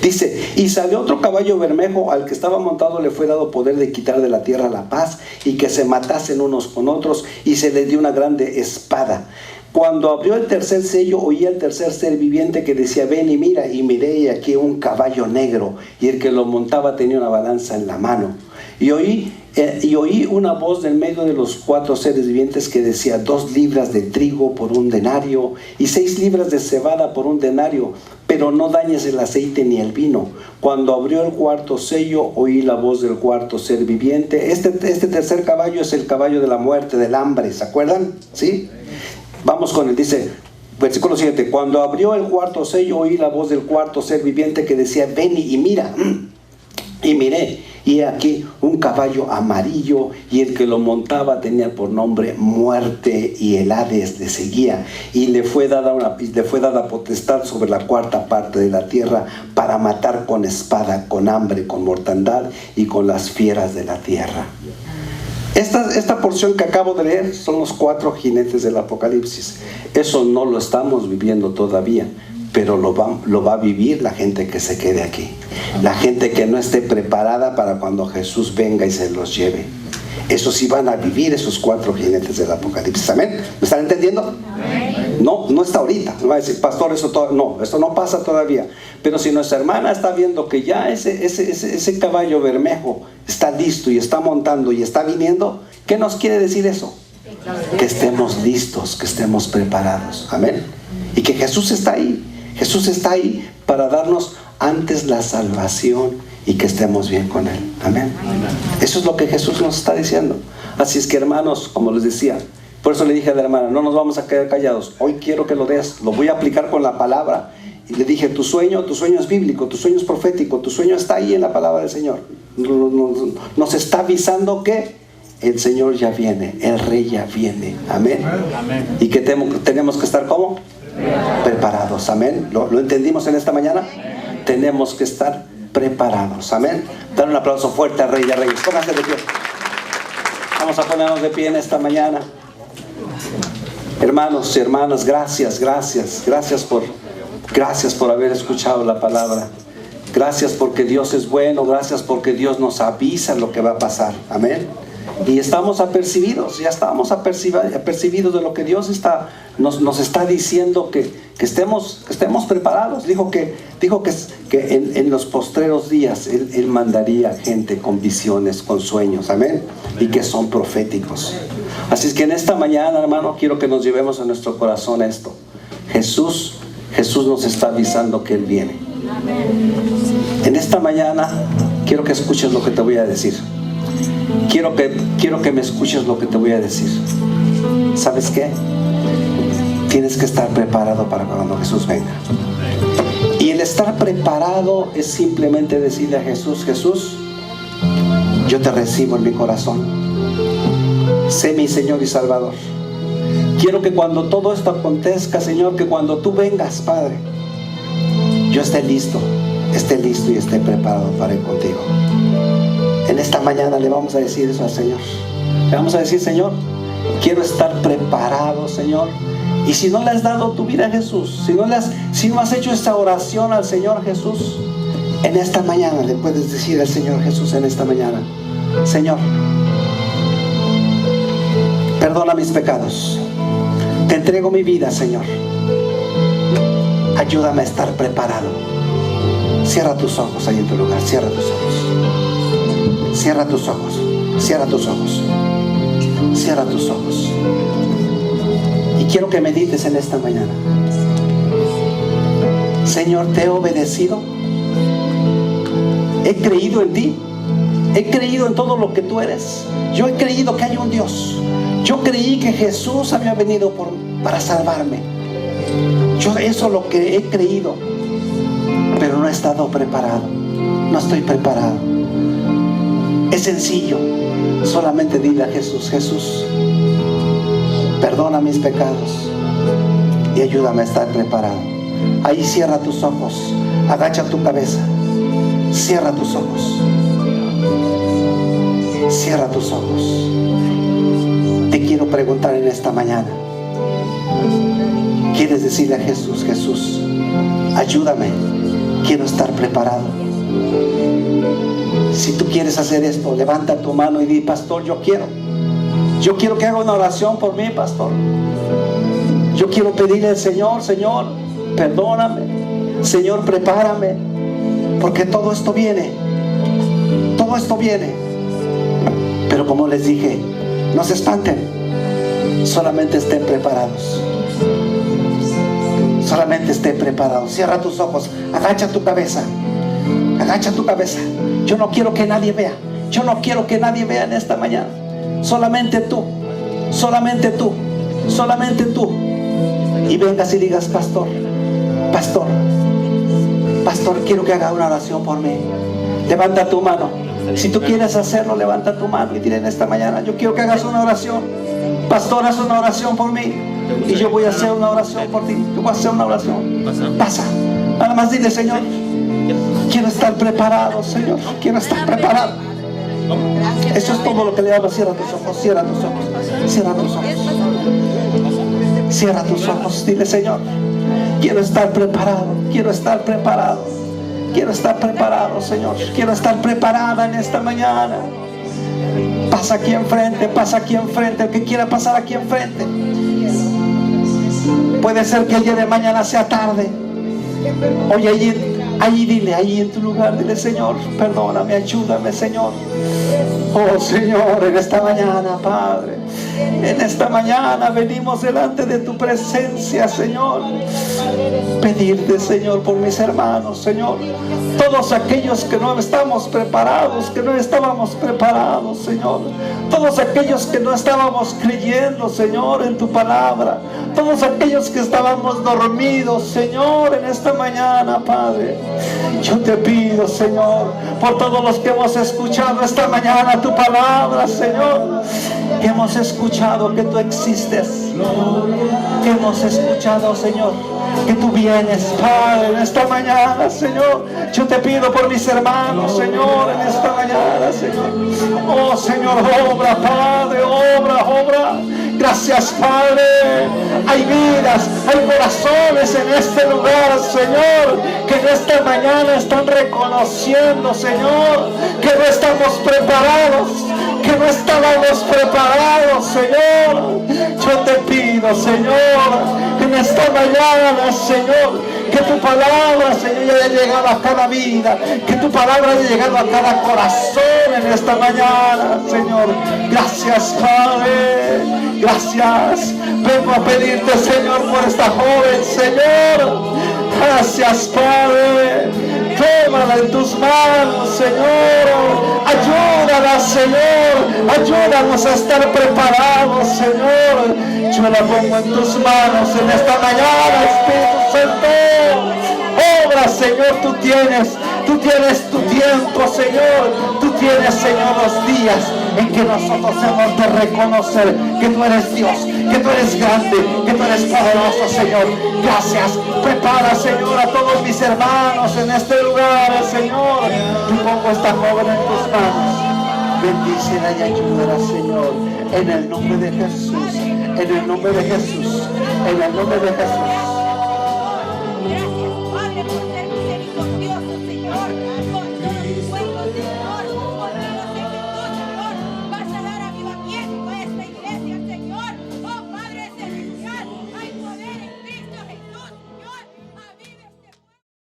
Dice, y salió otro caballo bermejo, al que estaba montado le fue dado poder de quitar de la tierra la paz, y que se matasen unos con otros, y se les dio una grande espada. Cuando abrió el tercer sello, oí al tercer ser viviente que decía, ven y mira. Y miré, y aquí un caballo negro, y el que lo montaba tenía una balanza en la mano. Y oí una voz del medio de los 4 seres vivientes que decía, 2 libras de trigo por un denario, y 6 libras de cebada por un denario, pero no dañes el aceite ni el vino. Cuando abrió el 4 sello, oí la voz del 4 ser viviente. Este tercer caballo es el caballo de la muerte, del hambre, ¿se acuerdan? ¿Sí? Vamos con él, dice, versículo 7, cuando abrió el 4 sello, oí la voz del 4 ser viviente que decía, ven y mira. Y miré, y aquí un caballo amarillo, y el que lo montaba tenía por nombre Muerte, y el Hades le seguía, y le fue dada potestad sobre la 4ª parte de la tierra, para matar con espada, con hambre, con mortandad, y con las fieras de la tierra. Esta porción que acabo de leer son los 4 jinetes del Apocalipsis. Eso no lo estamos viviendo todavía, pero lo va a vivir la gente que se quede aquí. La gente que no esté preparada para cuando Jesús venga y se los lleve. Esos sí van a vivir esos 4 jinetes del Apocalipsis. ¿Amén? ¿Me están entendiendo? No está ahorita. No va a decir, pastor, esto no pasa todavía. Pero si nuestra hermana está viendo que ya ese caballo bermejo está listo y está montando y está viniendo, ¿qué nos quiere decir eso? Que estemos listos, que estemos preparados. Amén. Y que Jesús está ahí. Jesús está ahí para darnos antes la salvación y que estemos bien con Él. Amén. Eso es lo que Jesús nos está diciendo. Así es que, hermanos, como les decía, por eso le dije a la hermana, no nos vamos a quedar callados. Hoy quiero que lo des, lo voy a aplicar con la palabra. Y le dije, tu sueño es bíblico, tu sueño es profético, tu sueño está ahí en la palabra del Señor. Nos está avisando que el Señor ya viene, el Rey ya viene. Amén. Y que tenemos que estar ¿cómo? Preparados. Amén. ¿Lo entendimos en esta mañana? Tenemos que estar preparados. Amén. Dar un aplauso fuerte al Rey de Reyes. Pónganse de pie. Vamos a ponernos de pie en esta mañana. Hermanos y hermanas, gracias por haber escuchado la palabra. Gracias porque Dios es bueno. Gracias porque Dios nos avisa lo que va a pasar. Amén. Y estamos apercibidos, ya estamos apercibidos de lo que Dios nos está diciendo, que estemos preparados. Dijo que en los postreros días Él mandaría gente con visiones, con sueños, amén, y que son proféticos. Así es que en esta mañana, hermano, quiero que nos llevemos a nuestro corazón esto. Jesús nos está avisando que Él viene. En esta mañana quiero que escuches lo que te voy a decir. Quiero que me escuches lo que te voy a decir. ¿Sabes qué? Tienes que estar preparado para cuando Jesús venga. Y el estar preparado es simplemente decirle a Jesús, Jesús, yo te recibo en mi corazón. Sé mi Señor y Salvador. Quiero que cuando todo esto acontezca, Señor, que cuando tú vengas, Padre, yo esté listo y esté preparado para ir contigo. En esta mañana le vamos a decir eso al Señor. Le vamos a decir, Señor, quiero estar preparado, Señor. Y si no le has dado tu vida a Jesús, si no has hecho esta oración al Señor Jesús, en esta mañana le puedes decir al Señor Jesús, en esta mañana, Señor, perdona mis pecados. Te entrego mi vida, Señor. Ayúdame a estar preparado. Cierra tus ojos ahí en tu lugar. Cierra tus ojos. Cierra tus ojos. Cierra tus ojos. Cierra tus ojos. Y quiero que medites en esta mañana. Señor, te he obedecido. He creído en ti. He creído en todo lo que tú eres. Yo he creído que hay un Dios. Yo creí que Jesús había venido para salvarme. Eso es lo que he creído. Pero no he estado preparado. No estoy preparado. Es sencillo. Solamente dile a Jesús, Jesús, perdona mis pecados y ayúdame a estar preparado. Ahí cierra tus ojos. Agacha tu cabeza. Cierra tus ojos. Cierra tus ojos. Te quiero preguntar en esta mañana. ¿Quieres decirle a Jesús, Jesús, ayúdame, quiero estar preparado? Si tú quieres hacer esto, levanta tu mano y di, pastor, yo quiero que haga una oración por mí, pastor. Yo quiero pedirle al Señor, Señor, perdóname, Señor, prepárame, porque todo esto viene. Pero como les dije, no se espanten, solamente estén preparados. Solamente esté preparado. Cierra tus ojos. Agacha tu cabeza. Agacha tu cabeza. Yo no quiero que nadie vea. Yo no quiero que nadie vea en esta mañana. Solamente tú. Solamente tú. Solamente tú. Y vengas y digas, pastor, quiero que haga una oración por mí. Levanta tu mano. Si tú quieres hacerlo, levanta tu mano y dile en esta mañana, yo quiero que hagas una oración. Pastor, haz una oración por mí. Y yo voy a hacer una oración por ti. Yo voy a hacer una oración. Pasa. Nada más dile, Señor, quiero estar preparado, Señor. Quiero estar preparado. Eso es todo lo que le hago. Cierra tus ojos. Cierra tus ojos. Cierra tus ojos. Cierra tus ojos. Dile, Señor, Quiero estar preparado, quiero estar preparado. Quiero estar preparado, Señor. Quiero estar preparada en esta mañana. Pasa aquí enfrente, pasa aquí enfrente. El que quiera pasar aquí enfrente. Puede ser que el día de mañana sea tarde. Oye, allí dile, ahí en tu lugar, dile: Señor, perdóname, ayúdame, Señor. Oh, Señor, en esta mañana, Padre, en esta mañana venimos delante de tu presencia, Señor. Pedirte, Señor, por mis hermanos, Señor. Todos aquellos que no estamos preparados, que no estábamos preparados, Señor. Todos aquellos que no estábamos creyendo, Señor, en tu palabra. Todos aquellos que estábamos dormidos, Señor, en esta mañana, Padre. Yo te pido, Señor, por todos los que hemos escuchado esta mañana tu palabra, Señor. Que hemos escuchado que tú existes. Que hemos escuchado, Señor, que tú vienes, Padre, en esta mañana, Señor. Yo te pido por mis hermanos, Señor, en esta mañana, Señor. Oh, Señor, obra, Padre, obra. Gracias, Padre. Hay vidas, hay corazones en este lugar, Señor, que en esta mañana están reconociendo, Señor, que no estamos preparados, que no estábamos preparados, Señor. Yo te pido, Señor, en esta mañana, Señor, que tu palabra, Señor, haya llegado a cada vida, que tu palabra haya llegado a cada corazón en esta mañana, Señor. Gracias, Padre. Gracias. Vengo a pedirte, Señor, por esta joven, Señor. Gracias, Padre. Tómala en tus manos, Señor. Ayúdala, Señor. Ayúdanos a estar preparados, Señor. Yo la pongo en tus manos en esta mañana, Espíritu Santo. Obra, Señor, tú tienes tu tiempo, Señor. Tú tienes, Señor, los días en que nosotros hemos de reconocer que tú eres Dios, que tú eres grande, que tú eres poderoso, Señor. Gracias. Prepara, Señor, a todos mis hermanos en este lugar, Señor. Yo pongo esta joven en tus manos. Bendícela y ayúdala, Señor, en el nombre de Jesús, en el nombre de Jesús, en el nombre de Jesús.